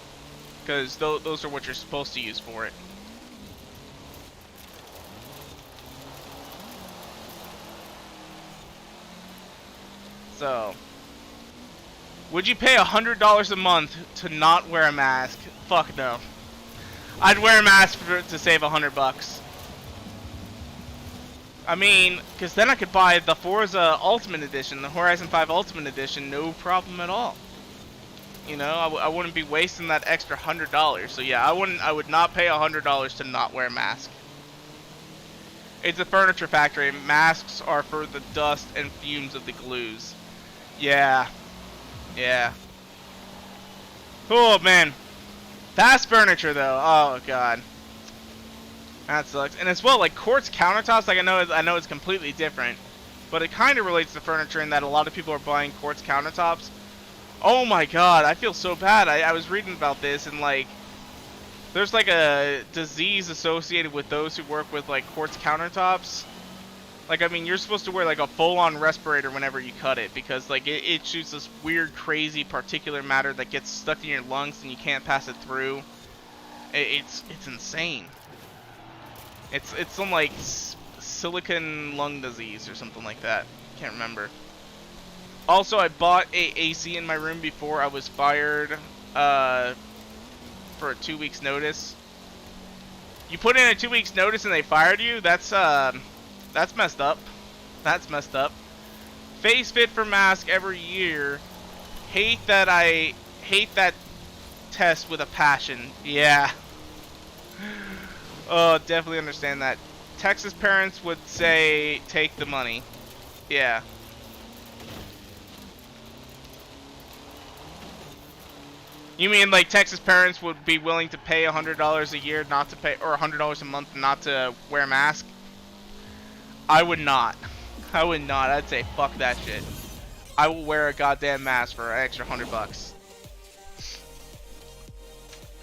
because those are what you're supposed to use for it. So. Would you pay $100 a month to not wear a mask? Fuck no. I'd wear a mask to save $100. I mean, because then I could buy the Forza Ultimate Edition, the Horizon 5 Ultimate Edition, no problem at all. You know, I wouldn't be wasting that extra $100. So yeah, I would not pay $100 to not wear a mask. It's a furniture factory. Masks are for the dust and fumes of the glues. Yeah. Yeah. Oh man. Fast furniture though. Oh god. That sucks. And as well, like quartz countertops, like I know it's completely different, but it kind of relates to furniture in that a lot of people are buying quartz countertops. Oh my god, I feel so bad. I was reading about this, and like there's like a disease associated with those who work with like quartz countertops. Like, I mean, you're supposed to wear, like, a full-on respirator whenever you cut it, because, like, it shoots this weird, crazy particulate matter that gets stuck in your lungs and you can't pass it through. It's insane. It's some, like, silicon lung disease or something like that. Can't remember. Also, I bought a AC in my room before I was fired, for a 2 weeks notice. You put in a 2 weeks notice and they fired you? That's messed up. That's messed up. Face fit for mask every year. Hate that test with a passion. Yeah. Oh, definitely understand that. Texas parents would say, take the money. Yeah. You mean like Texas parents would be willing to pay $100 a year not to pay, or $100 a month not to wear a mask? I would not. I would not. I'd say fuck that shit. I will wear a goddamn mask for an extra $100.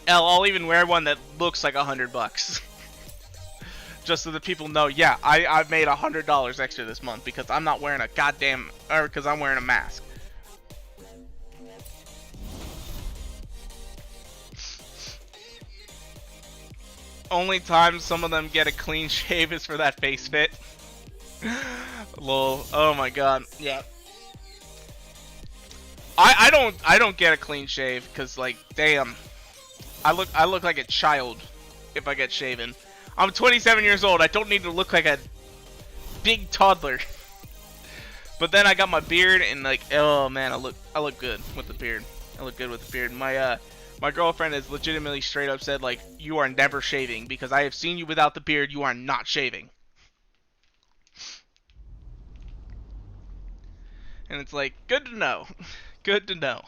Hell, I'll even wear one that looks like $100. Just so that people know, yeah, I've made $100 extra this month because I'm not wearing a goddamn, or because I'm wearing a mask. Only time some of them get a clean shave is for that face fit. Lol. Oh my god. Yeah. I don't get a clean shave because, like, damn, I look like a child if I get shaven. I'm 27 years old. I don't need to look like a big toddler. But then I got my beard and, like, oh man, I look good with the beard. I look good with the beard. My girlfriend has legitimately straight up said, like, you are never shaving because I have seen you without the beard. You are not shaving. And it's like, good to know. Good to know.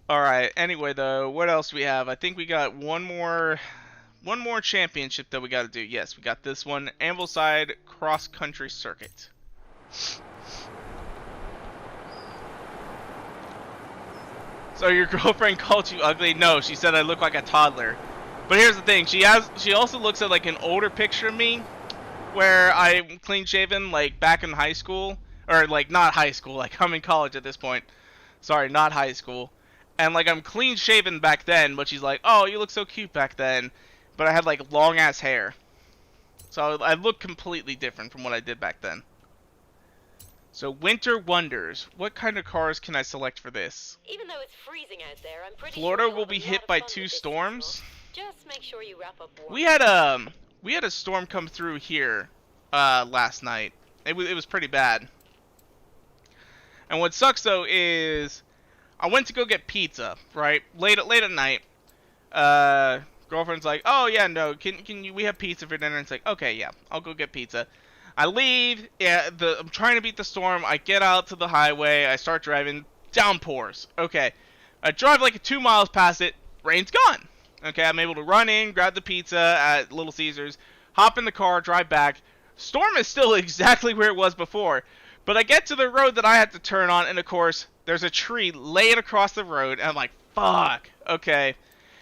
Alright, anyway though, what else do we have? I think we got one more championship that we gotta do. Yes, we got this one. Ambleside Cross Country Circuit. So your girlfriend called you ugly? No, she said I look like a toddler. But here's the thing, she also looks at like an older picture of me where I'm clean shaven, like back in high school. Or, like, not high school, like, I'm in college at this point. Sorry, not high school. And, like, I'm clean shaven back then, but she's like, oh, you look so cute back then. But I had, like, long-ass hair. So I look completely different from what I did back then. So, Winter Wonders. What kind of cars can I select for this? Even though it's freezing out there, I'm pretty Florida sure will be hit by 2 storms. Just make sure you wrap up warm. We had a storm come through here last night. It was pretty bad. And what sucks though is I went to go get pizza, right? Late at night. Girlfriend's like, "Oh yeah, no, we have pizza for dinner?" And it's like, "Okay, yeah, I'll go get pizza." I leave. Yeah, I'm trying to beat the storm. I get out to the highway. I start driving. Downpours. Okay. I drive like 2 miles past it. Rain's gone. Okay, I'm able to run in, grab the pizza at Little Caesars, hop in the car, drive back. Storm is still exactly where it was before. But I get to the road that I had to turn on, and of course, there's a tree laying across the road, and I'm like, fuck, okay.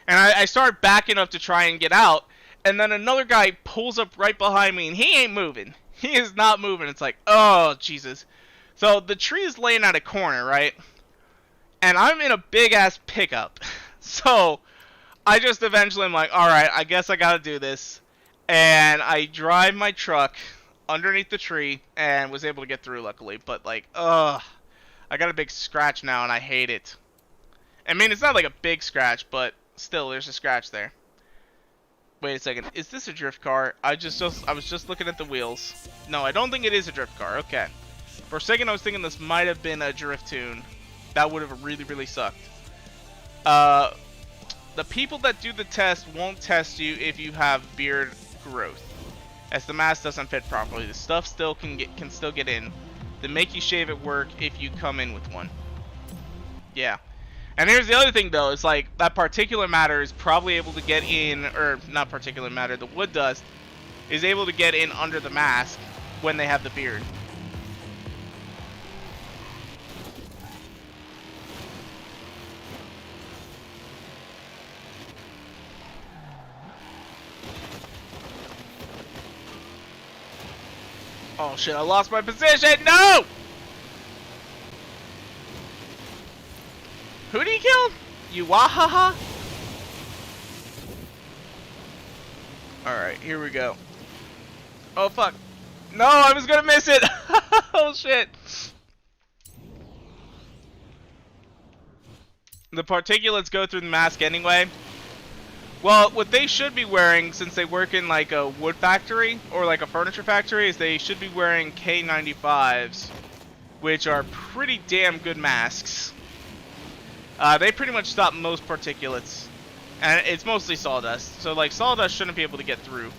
And I start backing up to try and get out, and then another guy pulls up right behind me, and he ain't moving. He is not moving. It's like, oh, Jesus. So the tree is laying at a corner, right? And I'm in a big-ass pickup. So I just eventually am like, alright, I guess I gotta do this. And I drive my truck underneath the tree and was able to get through luckily, but like, ugh, I got a big scratch now and I hate it. I mean, it's not like a big scratch, but still there's a scratch there. Wait a second, is this a drift car? I was just looking at the wheels. No, I don't think it is a drift car. Okay, for a second I was thinking this might have been a drift tune. That would have really sucked. The people that do the test won't test you if you have beard growth, as the mask doesn't fit properly. The stuff still can still get in. They make you shave at work if you come in with one. Yeah. And here's the other thing though, it's like that particulate matter is probably able to get in, or not particulate matter, the wood dust is able to get in under the mask when they have the beard. Oh shit, I lost my position! No! Who did he kill? You wahaha? Alright, here we go. Oh fuck. No, I was gonna miss it! Oh shit. The particulates go through the mask anyway. Well, what they should be wearing, since they work in like a wood factory or like a furniture factory, is they should be wearing K95s, which are pretty damn good masks. They pretty much stop most particulates, and it's mostly sawdust. So like sawdust shouldn't be able to get through.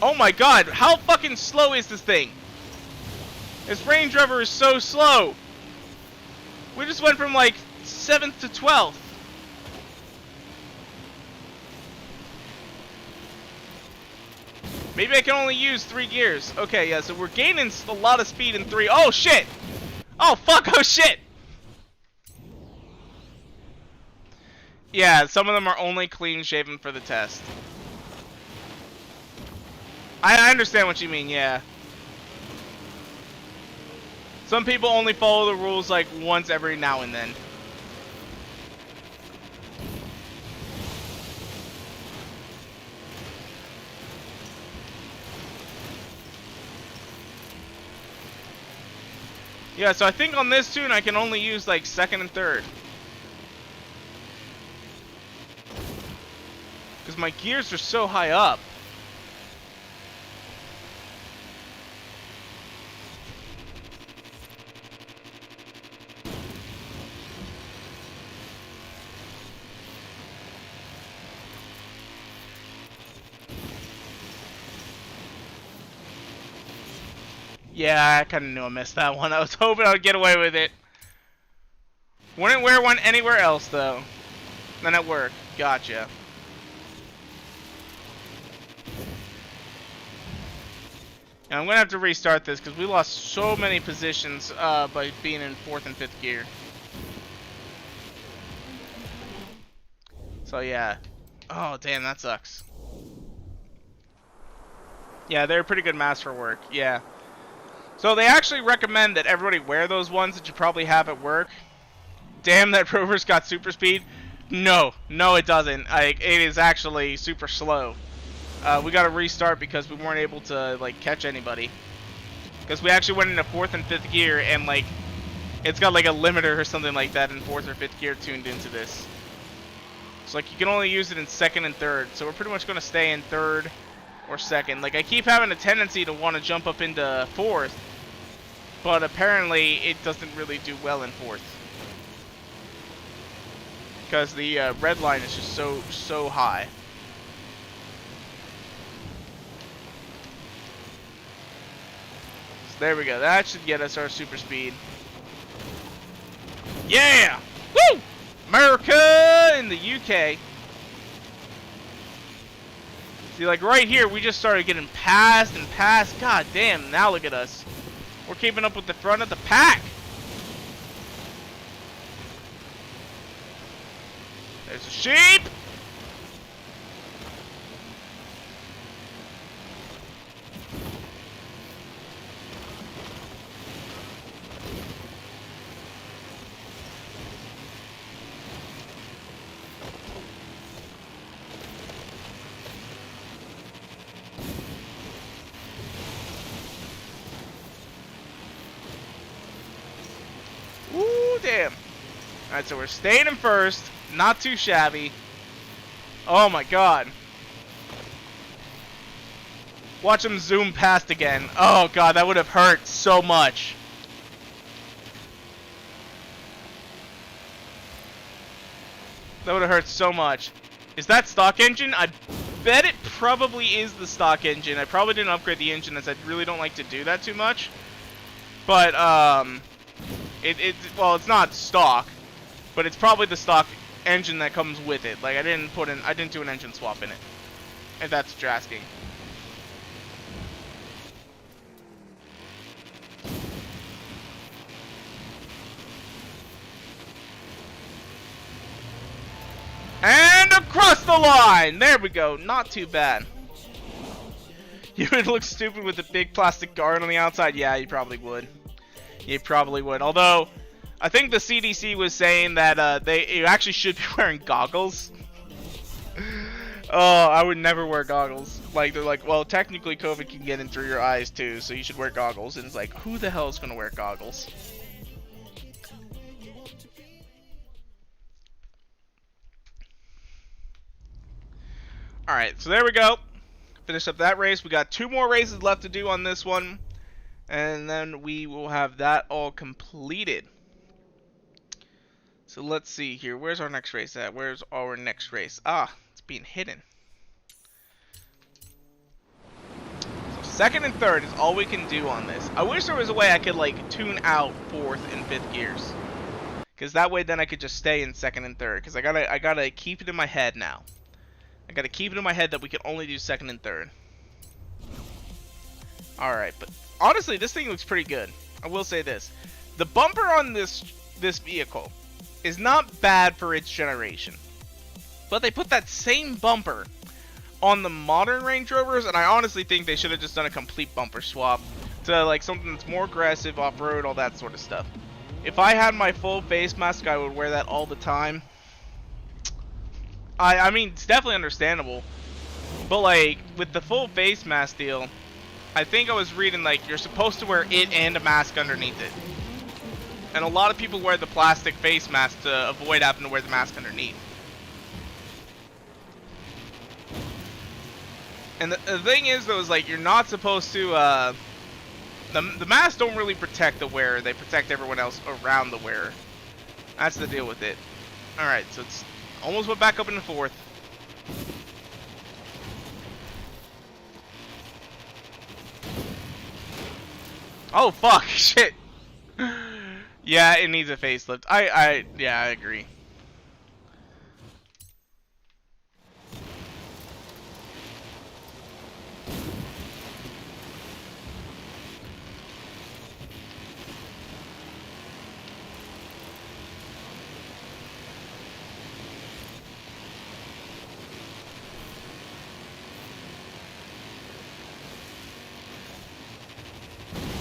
Oh my god, how fucking slow is this thing? This Range Rover is so slow. We just went from like 7th to 12th. Maybe I can only use 3 gears. Okay, yeah, so we're gaining a lot of speed in 3. Oh, shit! Oh, fuck! Oh, shit! Yeah, some of them are only clean shaven for the test. I understand what you mean, yeah. Some people only follow the rules like once every now and then. Yeah, so I think on this tune I can only use like 2nd and 3rd. Because my gears are so high up. Yeah, I kind of knew I missed that one. I was hoping I would get away with it. Wouldn't wear one anywhere else, though. Then at work. Gotcha. And I'm going to have to restart this because we lost so many positions by being in 4th and 5th gear. So, yeah. Oh, damn, that sucks. Yeah, they're a pretty good mask for work. Yeah. So they actually recommend that everybody wear those ones that you probably have at work. Damn, that Rover's got super speed. No, it doesn't. It is actually super slow. We got to restart because we weren't able to like catch anybody. Because we actually went into 4th and 5th gear and like it's got like a limiter or something like that in 4th or 5th gear tuned into this. So like you can only use it in 2nd and 3rd. So we're pretty much going to stay in 3rd or 2nd. Like I keep having a tendency to want to jump up into 4th. But apparently it doesn't really do well in 4th. Because the red line is just so high. So there we go. That should get us our super speed. Yeah! Woo! America in the UK. See, like right here, we just started getting passed and passed. God damn, now look at us. We're keeping up with the front of the pack. There's a sheep. Ooh, damn. Alright, so we're staying in 1st. Not too shabby. Oh my god. Watch him zoom past again. Oh god, that would have hurt so much. That would have hurt so much. Is that stock engine? I bet it probably is the stock engine. I probably didn't upgrade the engine as I really don't like to do that too much. But, well, it's not stock, but it's probably the stock engine that comes with it. Like I didn't do an engine swap in it. If that's what you're asking. And across the line! There we go. Not too bad. You would look stupid with a big plastic guard on the outside? Yeah, you probably would. You probably would. Although, I think the CDC was saying that you actually should be wearing goggles. Oh, I would never wear goggles. Like, they're like, well, technically COVID can get in through your eyes too, so you should wear goggles. And it's like, who the hell is going to wear goggles? Alright, so there we go. Finish up that race. We got 2 more races left to do on this one. And then we will have that all completed. So let's see here. Where's our next race at? Where's our next race? Ah, it's being hidden. So 2nd and 3rd is all we can do on this. I wish there was a way I could like tune out 4th and 5th gears. because that way then I could just stay in second and third. Because I gotta keep it in my head now. I gotta keep it in my head that we can only do second and third. All right, but honestly, this thing looks pretty good. I will say this: the bumper on this vehicle is not bad for its generation, but they put that same bumper on the modern Range Rovers, and I honestly think they should have just done a complete bumper swap to like something that's more aggressive, off-road, all that sort of stuff. If I had my full face mask, I would wear that all the time. I mean, it's definitely understandable, but like with the full face mask deal, I think I was reading like you're supposed to wear it and a mask underneath it, and a lot of people wear the plastic face mask to avoid having to wear the mask underneath. And the thing is, though, is like you're not supposed to. The masks don't really protect the wearer; they protect everyone else around the wearer. That's the deal with it. All right, so it's almost went back up in the fourth. Oh fuck! Shit. Yeah, it needs a facelift. Yeah, I agree.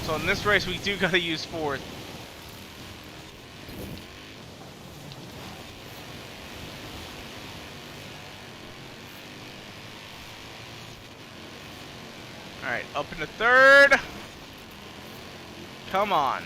So in this race, we do gotta use fourth. Alright, up into third. Come on.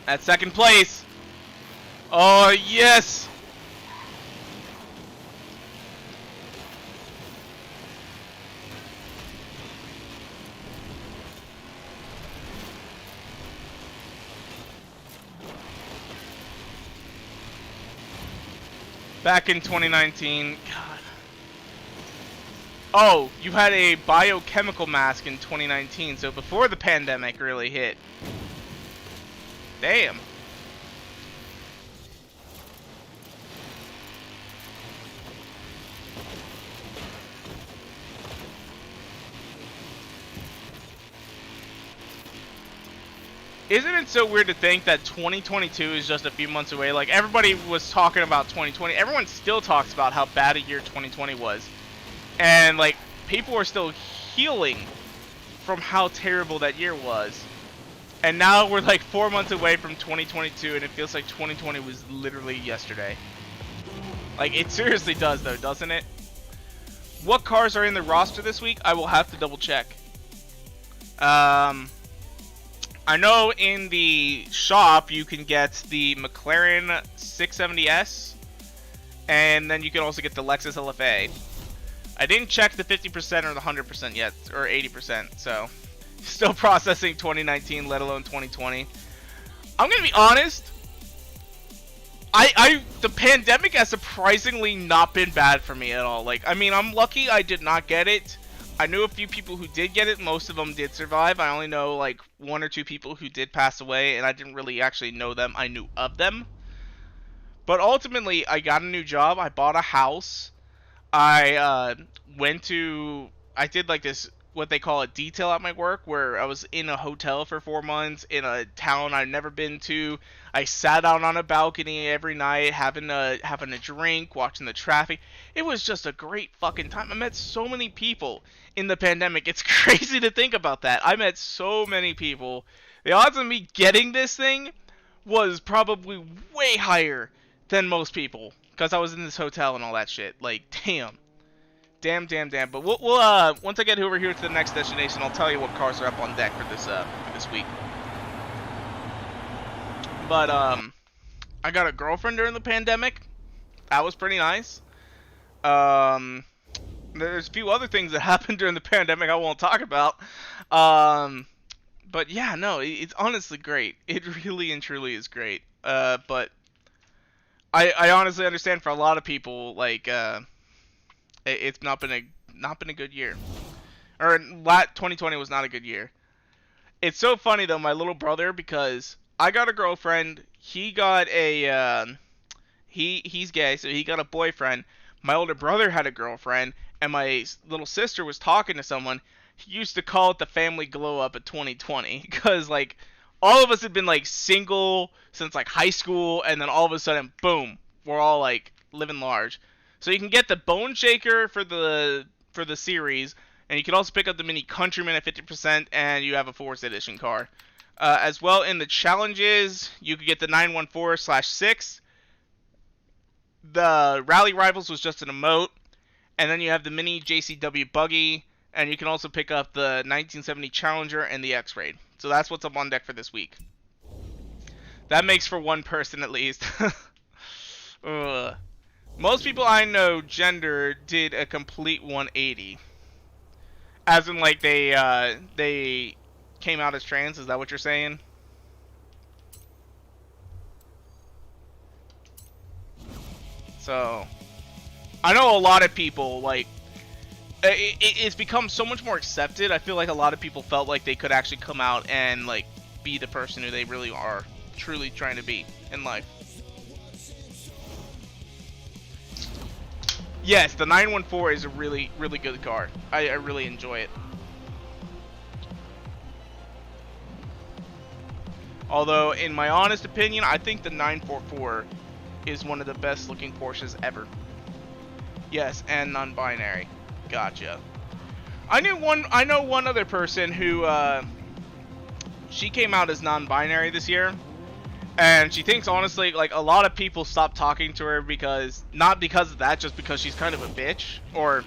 At second place. Oh, yes. Back in 2019. God. Oh, you had a biochemical mask in 2019, so before the pandemic really hit. Damn. Isn't it so weird to think that 2022 is just a few months away? Like, everybody was talking about 2020. Everyone still talks about how bad a year 2020 was. And, like, people are still healing from how terrible that year was. And now we're like 4 months away from 2022, and it feels like 2020 was literally yesterday. Like, it seriously does, though, doesn't it? What cars are in the roster this week? I will have to double check. I know in the shop you can get the McLaren 670S, and then you can also get the Lexus LFA. I didn't check the 50% or the 100% yet, or 80%, so still processing 2019, let alone 2020. I'm gonna be honest. The pandemic has surprisingly not been bad for me at all. Like, I mean, I'm lucky I did not get it. I knew a few people who did get it. Most of them did survive. I only know like 1 or 2 people who did pass away, and I didn't really actually know them. I knew of them. But ultimately, I got a new job. I bought a house. I I did like this, what they call a detail at my work, where I was in a hotel for 4 months in a town I'd never been to. I sat out on a balcony every night, having a drink, watching the traffic. It was just a great fucking time. I met so many people in the pandemic. It's crazy to think about that. I met so many people. The odds of me getting this thing was probably way higher than most people, because I was in this hotel and all that shit. Like, damn. Damn. But we'll once I get over here to the next destination, I'll tell you what cars are up on deck for this week. But I got a girlfriend during the pandemic. That was pretty nice. There's a few other things that happened during the pandemic I won't talk about. But yeah, no, it's honestly great. It really and truly is great. But I honestly understand for a lot of people, like it's not been a good year, or 2020 was not a good year. It's so funny though, my little brother, because I got a girlfriend, he got a he's gay, so he got a boyfriend. My older brother had a girlfriend, and my little sister was talking to someone. He used to call it the family glow up of 2020, because like all of us had been like single since like high school, and then all of a sudden, boom, we're all like living large. So you can get the Bone Shaker for the series, and you can also pick up the Mini Countryman at 50%, and you have a Force Edition car. As well, in the challenges, you could get the 914/6. The Rally Rivals was just an emote, and then you have the Mini JCW Buggy, and you can also pick up the 1970 Challenger and the X-Raid. So that's what's up on deck for this week. That makes for one person at least. Most people I know gender did a complete 180. As in, like, they came out as trans, is that what you're saying? So, I know a lot of people, like, it's become so much more accepted. I feel like a lot of people felt like they could actually come out and, like, be the person who they really are truly trying to be in life. Yes, the 914 is a really, really good car. I really enjoy it. Although, in my honest opinion, I think the 944 is one of the best looking Porsches ever. Yes, and non-binary. Gotcha. I know one other person who, she came out as non-binary this year. And she thinks, honestly, like, a lot of people stopped talking to her because, not because of that, just because she's kind of a bitch. Or,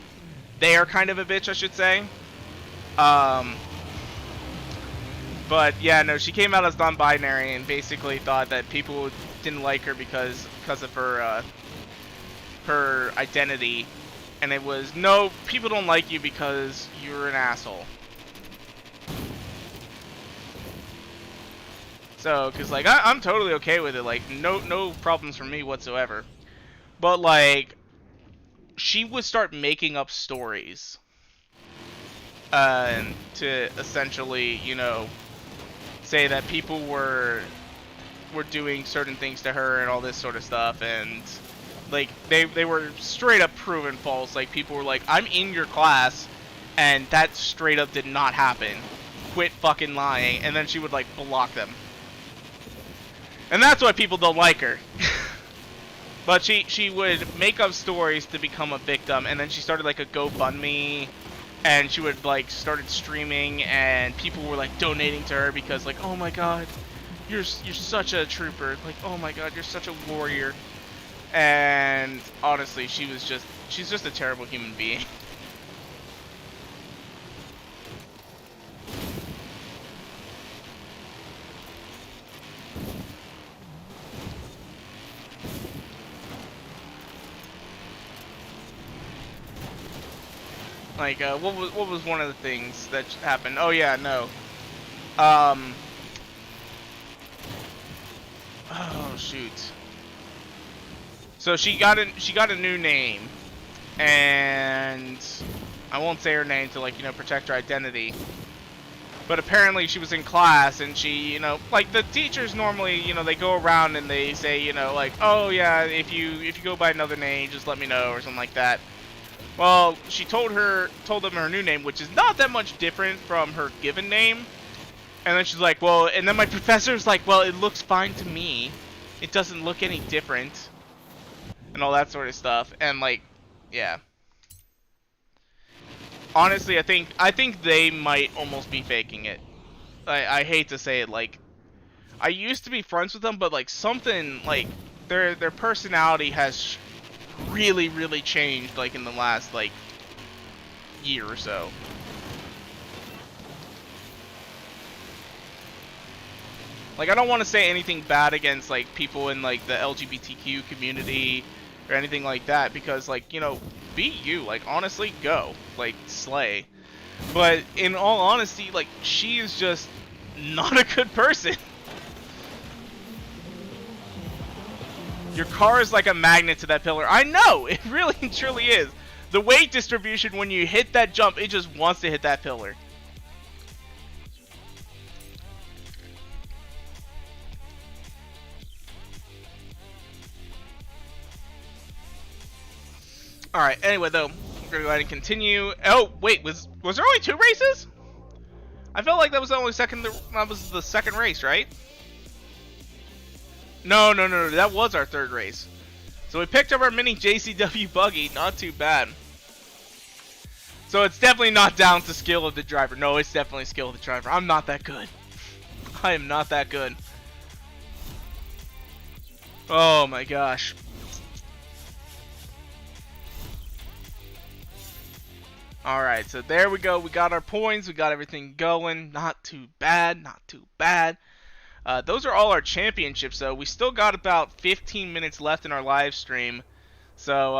they are kind of a bitch, I should say. But, yeah, no, she came out as non-binary and basically thought that people didn't like her because of her, her identity. And it was, no, people don't like you because you're an asshole. So, cause like I'm totally okay with it, like no problems for me whatsoever. But like, she would start making up stories, to essentially, you know, say that people were doing certain things to her and all this sort of stuff, and like they were straight up proven false. Like people were like, I'm in your class, and that straight up did not happen. Quit fucking lying, and then she would like block them. And that's why people don't like her. But she would make up stories to become a victim, and then she started like a GoFundMe, and she would like started streaming, and people were like donating to her because like, oh my god, you're such a trooper, like, oh my god, you're such a warrior. And honestly, she's just a terrible human being. Like, what was one of the things that happened? Oh yeah, no. Oh shoot. So she got a new name, and I won't say her name to, like, you know, protect her identity. But apparently she was in class, and she, you know, like the teachers normally, you know, they go around and they say, you know, like, oh yeah, if you go by another name, just let me know, or something like that. Well, she told them her new name, which is not that much different from her given name. And then she's like, well, and then my professor's like, well, it looks fine to me. It doesn't look any different. And all that sort of stuff. And like, yeah. Honestly, I think they might almost be faking it. I hate to say it, like, I used to be friends with them, but like something, like, their personality has really, really changed, like, in the last, like, year or so. Like, I don't want to say anything bad against, like, people in, like, the LGBTQ community or anything like that, because, like, you know, be you. Like, honestly, go. Like, slay. But, in all honesty, like, she is just not a good person. Your car is like a magnet to that pillar. I know! It really and truly is. The weight distribution when you hit that jump, it just wants to hit that pillar. Alright, anyway though, we're gonna go ahead and continue. Oh, wait, was there only 2 races? I felt like that was the only that was the second race, right? No, that was our 3rd race. So we picked up our mini JCW buggy, not too bad. So it's definitely not down to skill of the driver. No, it's definitely skill of the driver. I'm not that good. I am not that good. Oh my gosh. Alright, so there we go. We got our points. We got everything going. Not too bad. Not too bad. Those are all our championships, though. We still got about 15 minutes left in our live stream. So,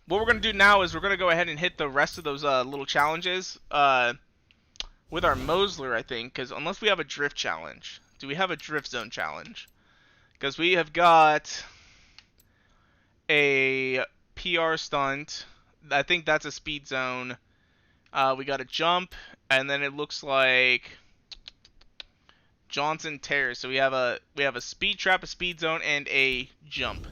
what we're going to do now is we're going to go ahead and hit the rest of those little challenges with our Mosler, I think. Because unless we have a drift challenge. Do we have a drift zone challenge? Because we have got a PR stunt. I think that's a speed zone. We got a jump, and then it looks like Johnson Terrace. So we have a speed trap, a speed zone, and a jump.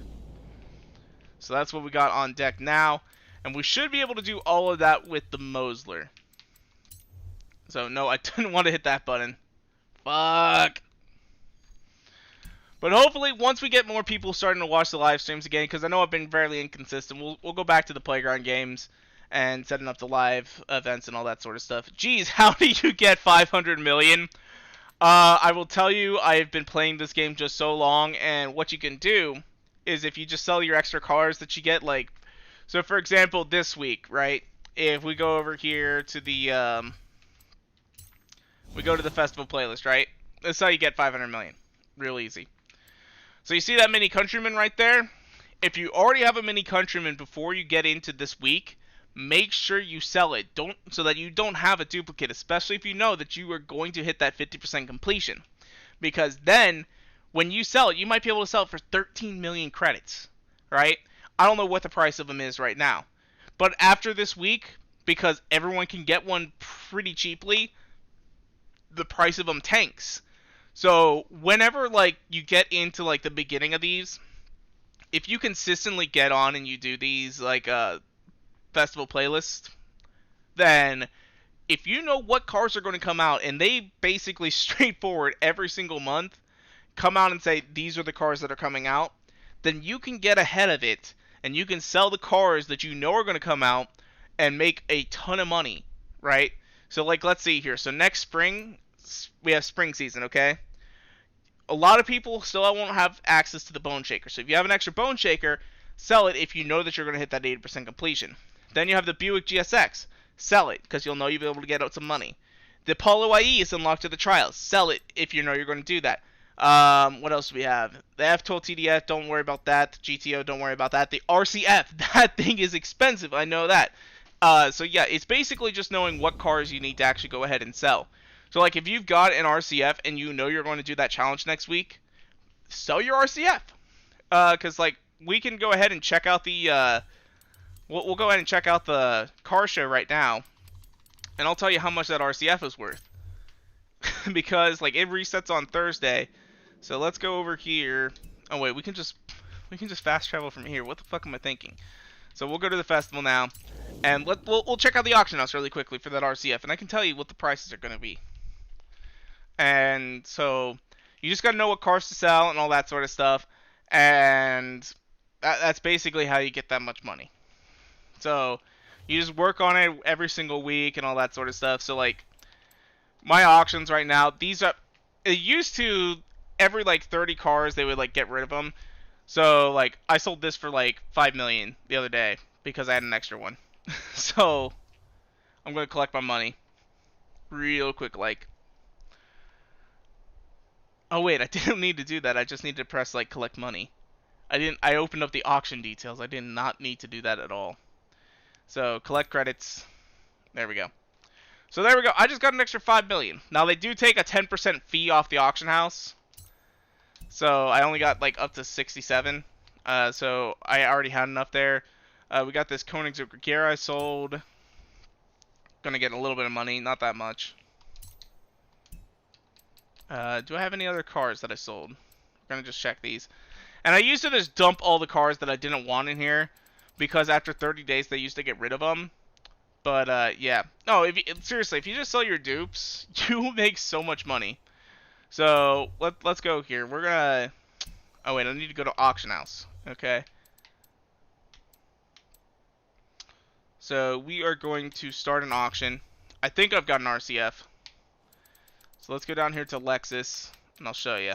So that's what we got on deck now, and we should be able to do all of that with the Mosler. So no, I didn't want to hit that button. Fuck. But hopefully, once we get more people starting to watch the live streams again, because I know I've been fairly inconsistent, we'll go back to the playground games and setting up the live events and all that sort of stuff. Geez, how do you get 500 million? I will tell you, I've been playing this game just so long, and what you can do is if you just sell your extra cars that you get, like, so for example, this week, right? If we go over here to the, we go to the festival playlist, right? That's how you get 500 million. Real easy. So you see that mini countryman right there? If you already have a mini countryman before you get into this week, make sure you sell it. So that you don't have a duplicate, especially if you know that you are going to hit that 50% completion. Because then, when you sell it, you might be able to sell it for 13 million credits, right? I don't know what the price of them is right now. But after this week, because everyone can get one pretty cheaply, the price of them tanks. So whenever like you get into like the beginning of these, if you consistently get on and you do these like festival playlists, then if you know what cars are going to come out and they basically straightforward every single month come out and say these are the cars that are coming out, then you can get ahead of it and you can sell the cars that you know are going to come out and make a ton of money, right? So like let's see here. So next spring we have spring season, okay? A lot of people still won't have access to the bone shaker. So if you have an extra bone shaker, sell it if you know that you're going to hit that 80% completion. Then you have the Buick GSX. Sell it because you'll know you'll be able to get out some money. The Polo IE is unlocked to the trials. Sell it if you know you're going to do that. What else do we have? The F-12 TDF, don't worry about that. The GTO, don't worry about that. The RCF, that thing is expensive. I know that. So yeah, it's basically just knowing what cars you need to actually go ahead and sell. So like if you've got an RCF and you know you're going to do that challenge next week, sell your RCF. Because like we can go ahead and check out the we'll go ahead and check out the car show right now, and I'll tell you how much that RCF is worth. Because like it resets on Thursday, so let's go over here. Oh wait, we can just fast travel from here. What the fuck am I thinking? So we'll go to the festival now, and we'll check out the auction house really quickly for that RCF, and I can tell you what the prices are going to be. And so you just got to know what cars to sell and all that sort of stuff, and that's basically how you get that much money. So you just work on it every single week and all that sort of stuff. So like my auctions right now, these are, it used to every like 30 cars they would like get rid of them. So like I sold this for like 5 million the other day because I had an extra one. So I'm going to collect my money real quick like. Oh wait, I didn't need to do that. I just need to press like collect money. I opened up the auction details. I did not need to do that at all. So collect credits. There we go. So there we go. I just got an extra 5 million. Now they do take a 10% fee off the auction house. So I only got like up to 67. So I already had enough there. We got this Koenigsegg gear I sold. Gonna get a little bit of money, not that much. Do I have any other cars that I sold? We're gonna just check these. And I used to just dump all the cars that I didn't want in here, because after 30 days they used to get rid of them. But yeah. No, seriously, if you just sell your dupes, you make so much money. So let's go here. We're gonna. Oh wait, I need to go to auction house. Okay. So we are going to start an auction. I think I've got an RCF. So let's go down here to Lexus, and I'll show you.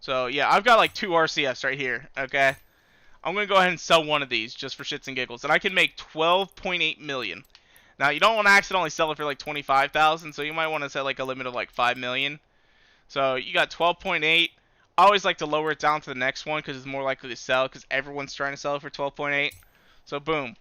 So yeah, I've got like 2 RCFs right here. Okay. I'm gonna go ahead and sell one of these just for shits and giggles, and I can make 12.8 million. Now you don't want to accidentally sell it for like 25,000, so you might want to set like a limit of like 5 million. So you got 12.8. I always like to lower it down to the next one because it's more likely to sell because everyone's trying to sell it for 12.8. So boom,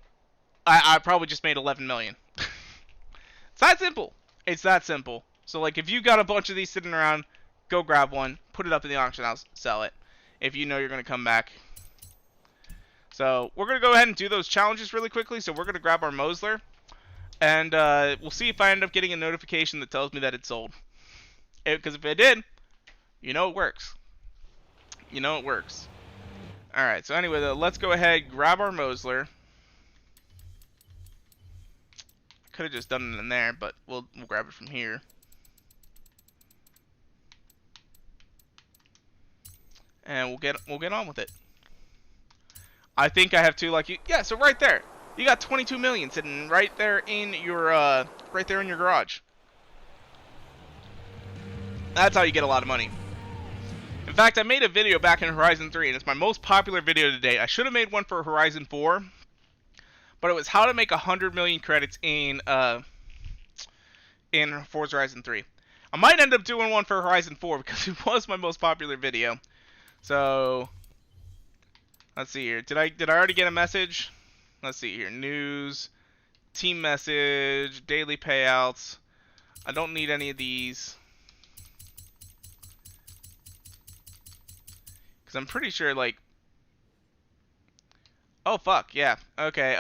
I probably just made 11 million. It's that simple. It's that simple. So like if you got a bunch of these sitting around, go grab one, put it up in the auction house, sell it. If you know you're gonna come back. So we're gonna go ahead and do those challenges really quickly. So we're gonna grab our Mosler, and we'll see if I end up getting a notification that tells me that it's sold. Because if it did, you know it works. You know it works. Alright, so anyway, though, let's go ahead, grab our Mosler. I could have just done it in there, but we'll grab it from here. And we'll get on with it. I think I have 2 like you. Yeah, so right there. You got 22 million sitting right there in your garage. That's how you get a lot of money. In fact, I made a video back in Horizon 3, and it's my most popular video to date. I should have made one for Horizon 4, but it was how to make 100 million credits in Forza Horizon 3. I might end up doing one for Horizon 4 because it was my most popular video. So let's see here. Did I already get a message? Let's see here. News, team message, daily payouts. I don't need any of these. Because I'm pretty sure, like... Oh, fuck, yeah. Okay,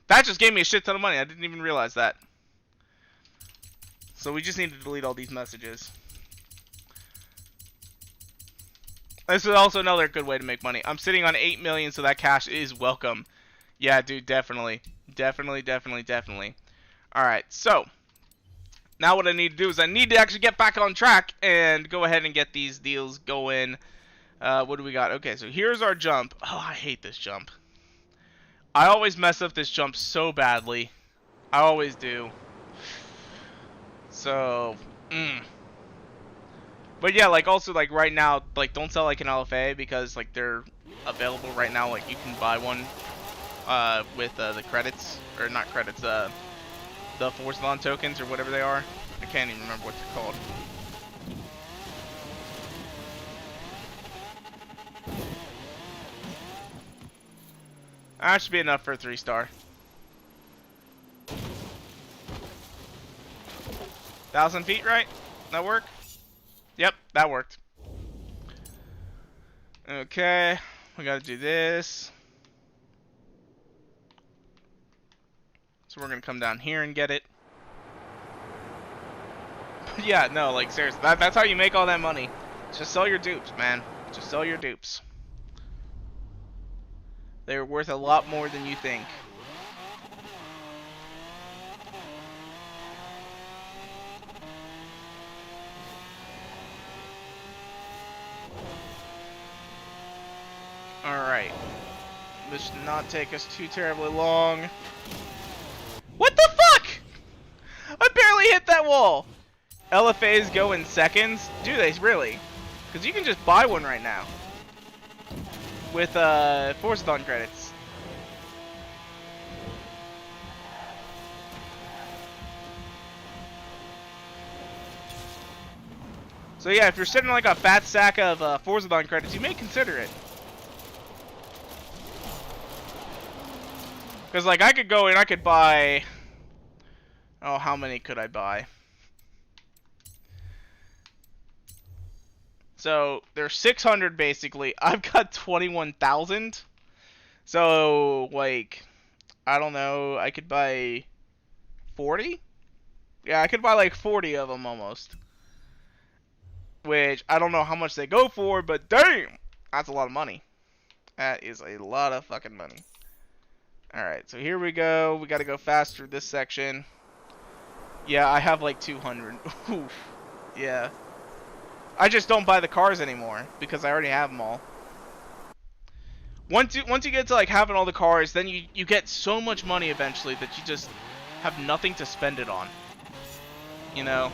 that just gave me a shit ton of money. I didn't even realize that. So we just need to delete all these messages. This is also another good way to make money. I'm sitting on 8 million, so that cash is welcome. Yeah, dude, definitely. Definitely. Alright, so... Now what I need to do is I need to actually get back on track and go ahead and get these deals going. What do we got? Okay, so here's our jump. Oh, I hate this jump. I always mess up this jump so badly. I always do. So, But yeah, like also like right now, like don't sell like an LFA because like they're available right now. Like you can buy one with the credits, or not credits, the Forzathon tokens or whatever they are. I can't even remember what they're called. That should be enough for a 3-star. 1,000 feet, right? That work? Yep, that worked. Okay, we gotta do this. So we're gonna come down here and get it. Yeah, no, like seriously, that's how you make all that money. Just sell your dupes, man. Just sell your dupes. They're worth a lot more than you think. Alright. This should not take us too terribly long. What the fuck? I barely hit that wall. LFAs go in seconds? Do they really? Because you can just buy one right now. With Forzathon credits. So yeah, if you're sitting on like a fat stack of Forzathon credits, you may consider it. Because like I could go and I could buy... Oh, how many could I buy? So there's 600 basically. I've got 21,000. So like, I don't know. I could buy 40. Yeah, I could buy like 40 of them almost. Which I don't know how much they go for, but damn, that's a lot of money. That is a lot of fucking money. Alright, so here we go. We gotta go fast through this section. Yeah, I have like 200. Oof. Yeah. I just don't buy the cars anymore because I already have them all. Once you get to like having all the cars, then you get so much money eventually that you just have nothing to spend it on. You know?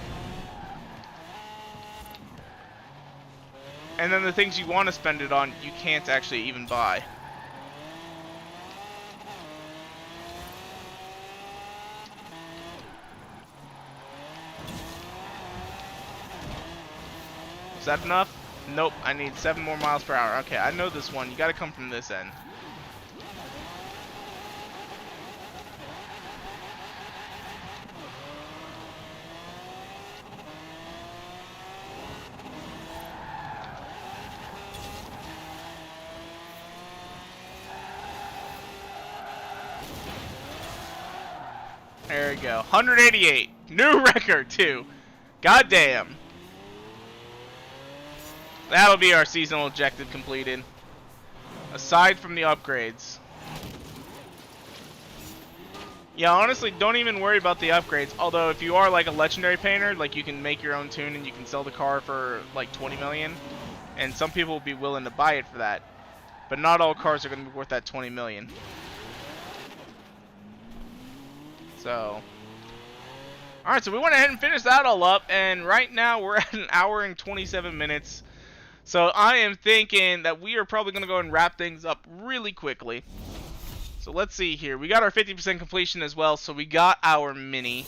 And then the things you want to spend it on, you can't actually even buy. Is that enough? Nope, I need 7 more miles per hour. Okay, I know this one. You gotta come from this end. There we go. 188. New record, too. Goddamn. That'll be our seasonal objective completed. Aside from the upgrades. Yeah, honestly, don't even worry about the upgrades. Although, if you are like a legendary painter, like you can make your own tune and you can sell the car for like 20 million. And some people will be willing to buy it for that. But not all cars are going to be worth that 20 million. So, alright, so we went ahead and finished that all up, and right now we're at an hour and 27 minutes. So I am thinking that we are probably going to go and wrap things up really quickly. So let's see here. We got our 50% completion as well, so we got our mini.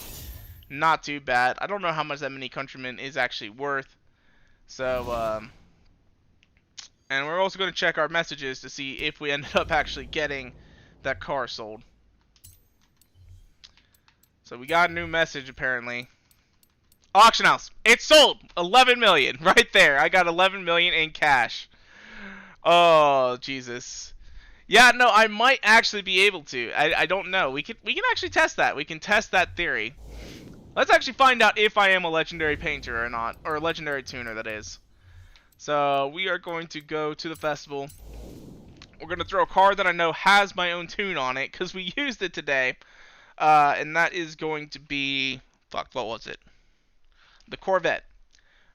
Not too bad. I don't know how much that mini Countryman is actually worth. So, and we're also going to check our messages to see if we ended up actually getting that car sold. So we got a new message apparently. Auction house. It's sold. 11 million right there. I got 11 million in cash. Oh, Jesus. Yeah, no, I might actually be able to. I don't know. We can actually test that. We can test that theory. Let's actually find out if I am a legendary painter or not, or a legendary tuner that is. So, we are going to go to the festival. We're going to throw a car that I know has my own tune on it cuz we used it today. And that is going to be, fuck, what was it? The Corvette.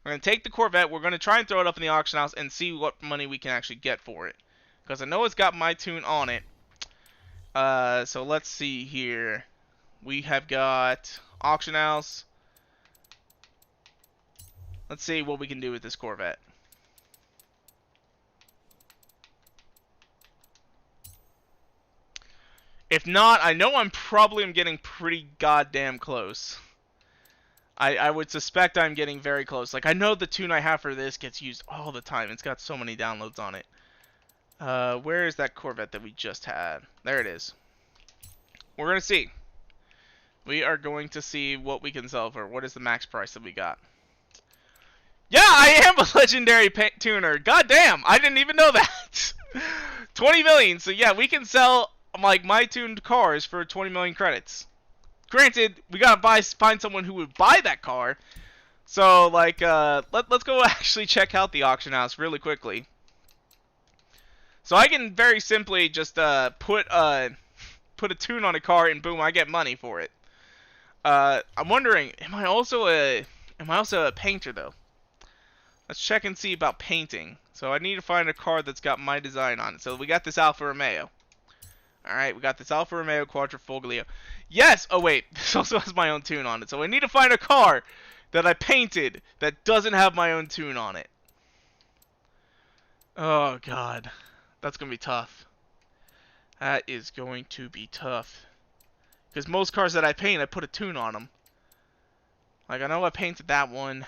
We're going to take the Corvette, we're going to try and throw it up in the auction house and see what money we can actually get for it. Because I know it's got my tune on it. So let's see here. We have got auction house. Let's see what we can do with this Corvette. If not, I know I'm probably getting pretty goddamn close. I would suspect I'm getting very close. Like, I know the tune I have for this gets used all the time. It's got so many downloads on it. Where is that Corvette that we just had? There it is. We're going to see. We are going to see what we can sell for. What is the max price that we got? Yeah, I am a legendary tuner. God damn, I didn't even know that. 20 million. So yeah, we can sell like my tuned cars for 20 million credits. Granted, we gotta find someone who would buy that car. So like, let's go actually check out the auction house really quickly. So I can very simply just put a tune on a car and boom, I get money for it. I'm wondering, am I also a painter though? Let's check and see about painting. So I need to find a car that's got my design on it. So we got this Alfa Romeo. Alright, we got this Alfa Romeo Quadrifoglio. Yes! Oh wait, this also has my own tune on it. So I need to find a car that I painted that doesn't have my own tune on it. Oh god. That's going to be tough. That is going to be tough. Because most cars that I paint, I put a tune on them. Like, I know I painted that one.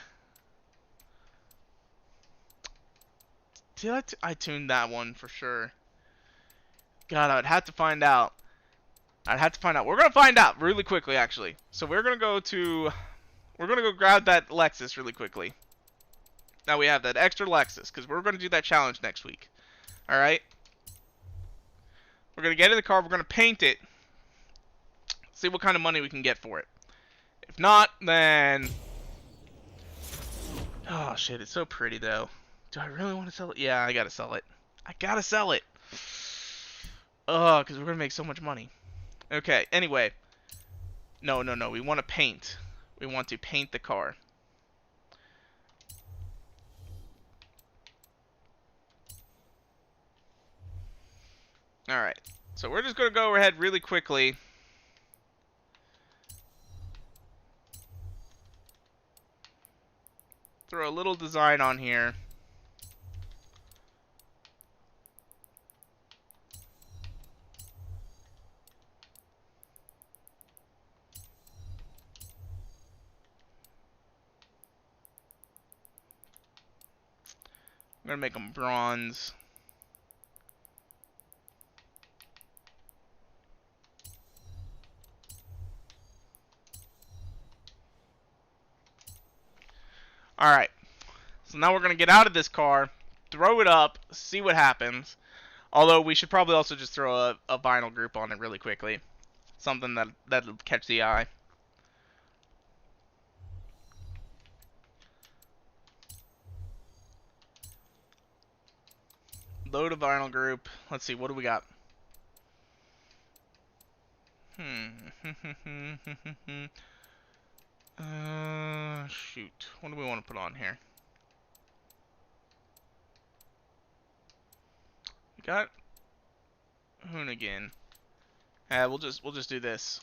Did I tuned that one for sure. God, I'd have to find out. I'd have to find out. We're going to find out really quickly, actually. So we're going to go grab that Lexus really quickly. Now we have that extra Lexus, because we're going to do that challenge next week. Alright? We're going to get in the car, we're going to paint it, see what kind of money we can get for it. If not, then... Oh, shit, it's so pretty, though. Do I really want to sell it? Yeah, I gotta sell it. I gotta sell it. Oh, because we're going to make so much money. Okay, anyway. No, we want to paint. We want to paint the car. Alright, so we're just going to go ahead really quickly. Throw a little design on here. I'm going to make them bronze. Alright, so now we're going to get out of this car, throw it up, see what happens. Although we should probably also just throw a vinyl group on it really quickly. Something that'll catch the eye. Load a vinyl group. Let's see, what do we got? Shoot. What do we want to put on here? We got Hoonigan. We'll just do this.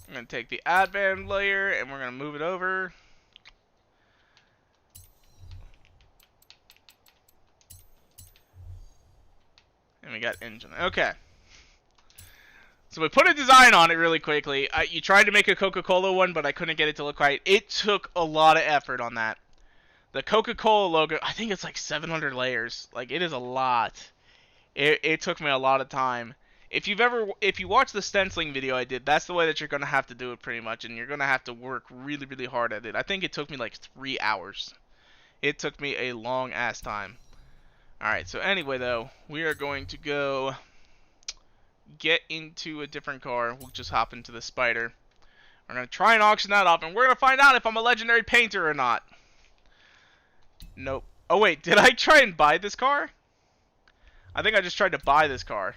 I'm going to take the Advan layer and we're going to move it over. And we got engine. Okay. So we put a design on it really quickly. You tried to make a Coca-Cola one, but I couldn't get it to look right. It took a lot of effort on that. The Coca-Cola logo, I think it's like 700 layers. Like, it is a lot. It took me a lot of time. If you watch the stenciling video I did, that's the way that you're gonna have to do it pretty much, and you're gonna have to work really, really hard at it. I think it took me like 3 hours. It took me a long ass time. Alright, so anyway though, we are going to go get into a different car. We'll just hop into the Spider. We're gonna try and auction that off, and we're gonna find out if I'm a legendary painter or not. Nope. Oh wait, did I try and buy this car? I think I just tried to buy this car.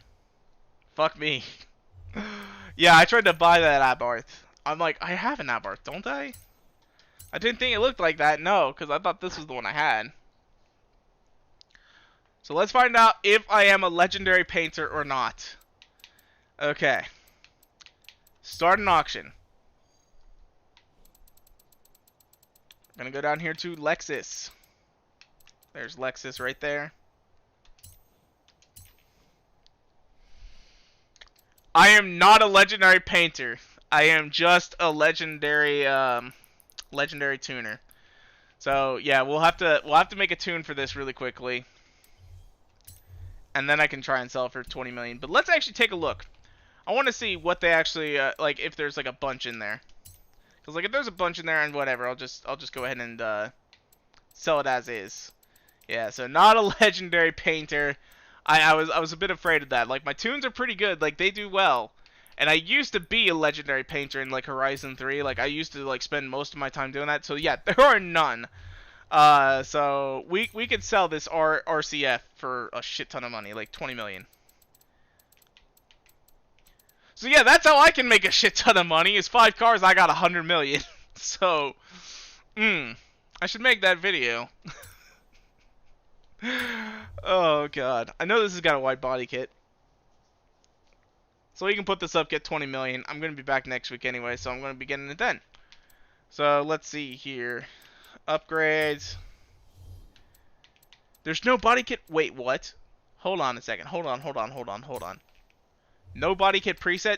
Fuck me. Yeah, I tried to buy that Abarth. I'm like, I have an Abarth, don't I? I didn't think it looked like that, no, because I thought this was the one I had. So let's find out if I am a legendary painter or not. Okay. Start an auction. I'm gonna go down here to Lexus. There's Lexus right there. I am not a legendary painter. I am just a legendary legendary tuner. So yeah, we'll have to make a tune for this really quickly, and then I can try and sell it for 20 million. But let's actually take a look. I want to see what they actually like, if there's like a bunch in there. Cause like if there's a bunch in there and whatever, I'll just go ahead and sell it as is. Yeah, so not a legendary painter. I was a bit afraid of that. Like, my tunes are pretty good, like they do well. And I used to be a legendary painter in like Horizon 3. Like, I used to like spend most of my time doing that. So yeah, there are none. So we could sell this RCF for a shit ton of money, like 20 million. So yeah, that's how I can make a shit ton of money. Is 5 cars, I got 100 million. So, I should make that video. Oh god, I know this has got a wide body kit, so we can put this up, get 20 million. I'm gonna be back next week anyway, so I'm gonna be getting it then. So let's see here, upgrades. There's no body kit. Wait, what? Hold on a second. Hold on. No body kit preset.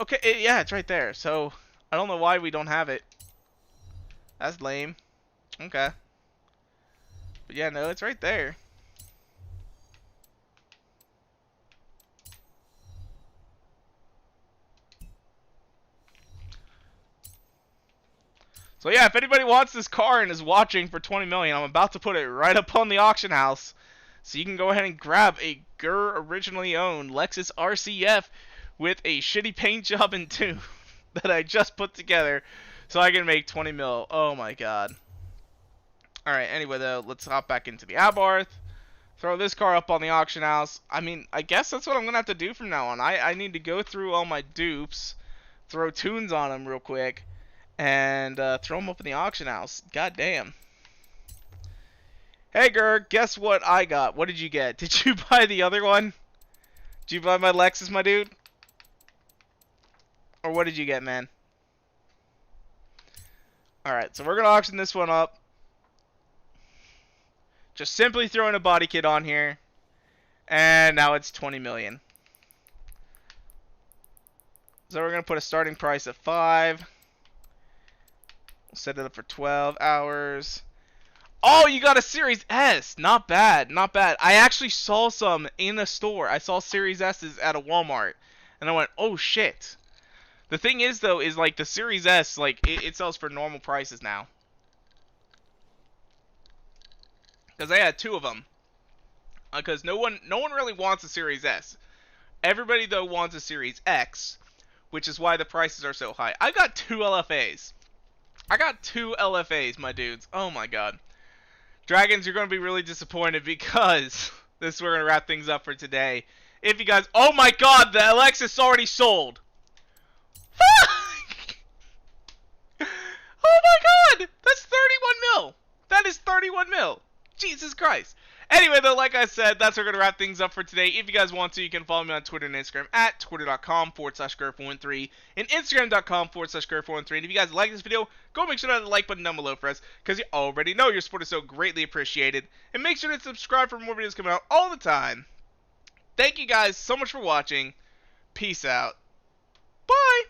Okay, yeah, it's right there. So, I don't know why we don't have it. That's lame. Okay. But yeah, no, it's right there. So yeah, if anybody wants this car and is watching for 20 million, I'm about to put it right up on the auction house. So you can go ahead and grab a GUR originally owned Lexus RCF with a shitty paint job and tune that I just put together so I can make 20 mil. Oh my god. Alright, anyway though, let's hop back into the Abarth. Throw this car up on the auction house. I mean, I guess that's what I'm going to have to do from now on. I need to go through all my dupes, throw tunes on them real quick, and throw them up in the auction house. God damn. Hey, GUR, guess what I got? What did you get? Did you buy the other one? Did you buy my Lexus, my dude? Or what did you get, man? Alright, so we're going to auction this one up. Just simply throwing a body kit on here. And now it's 20 million. So we're going to put a starting price of 5. We'll set it up for 12 hours. Oh, you got a Series S. Not bad, not bad. I actually saw some in the store. I saw Series S's at a Walmart. And I went, oh shit. The thing is, though, is like the Series S, like it sells for normal prices now. Because I had 2 of them. Because no one really wants a Series S. Everybody, though, wants a Series X, which is why the prices are so high. I got 2 LFAs. I got 2 LFAs, my dudes. Oh my god. Dragons, you're going to be really disappointed because this is where we're going to wrap things up for today. If you guys... Oh my god, the Alexis already sold. Oh my god! That's 31 mil! That is 31 mil! Jesus Christ. Anyway, though, like I said, that's where we're going to wrap things up for today. If you guys want to, you can follow me on Twitter and Instagram at twitter.com/GUR413 and Instagram.com/GUR413. And if you guys like this video, go make sure to hit the like button down below for us, because you already know your support is so greatly appreciated. And make sure to subscribe for more videos coming out all the time. Thank you guys so much for watching. Peace out. Bye!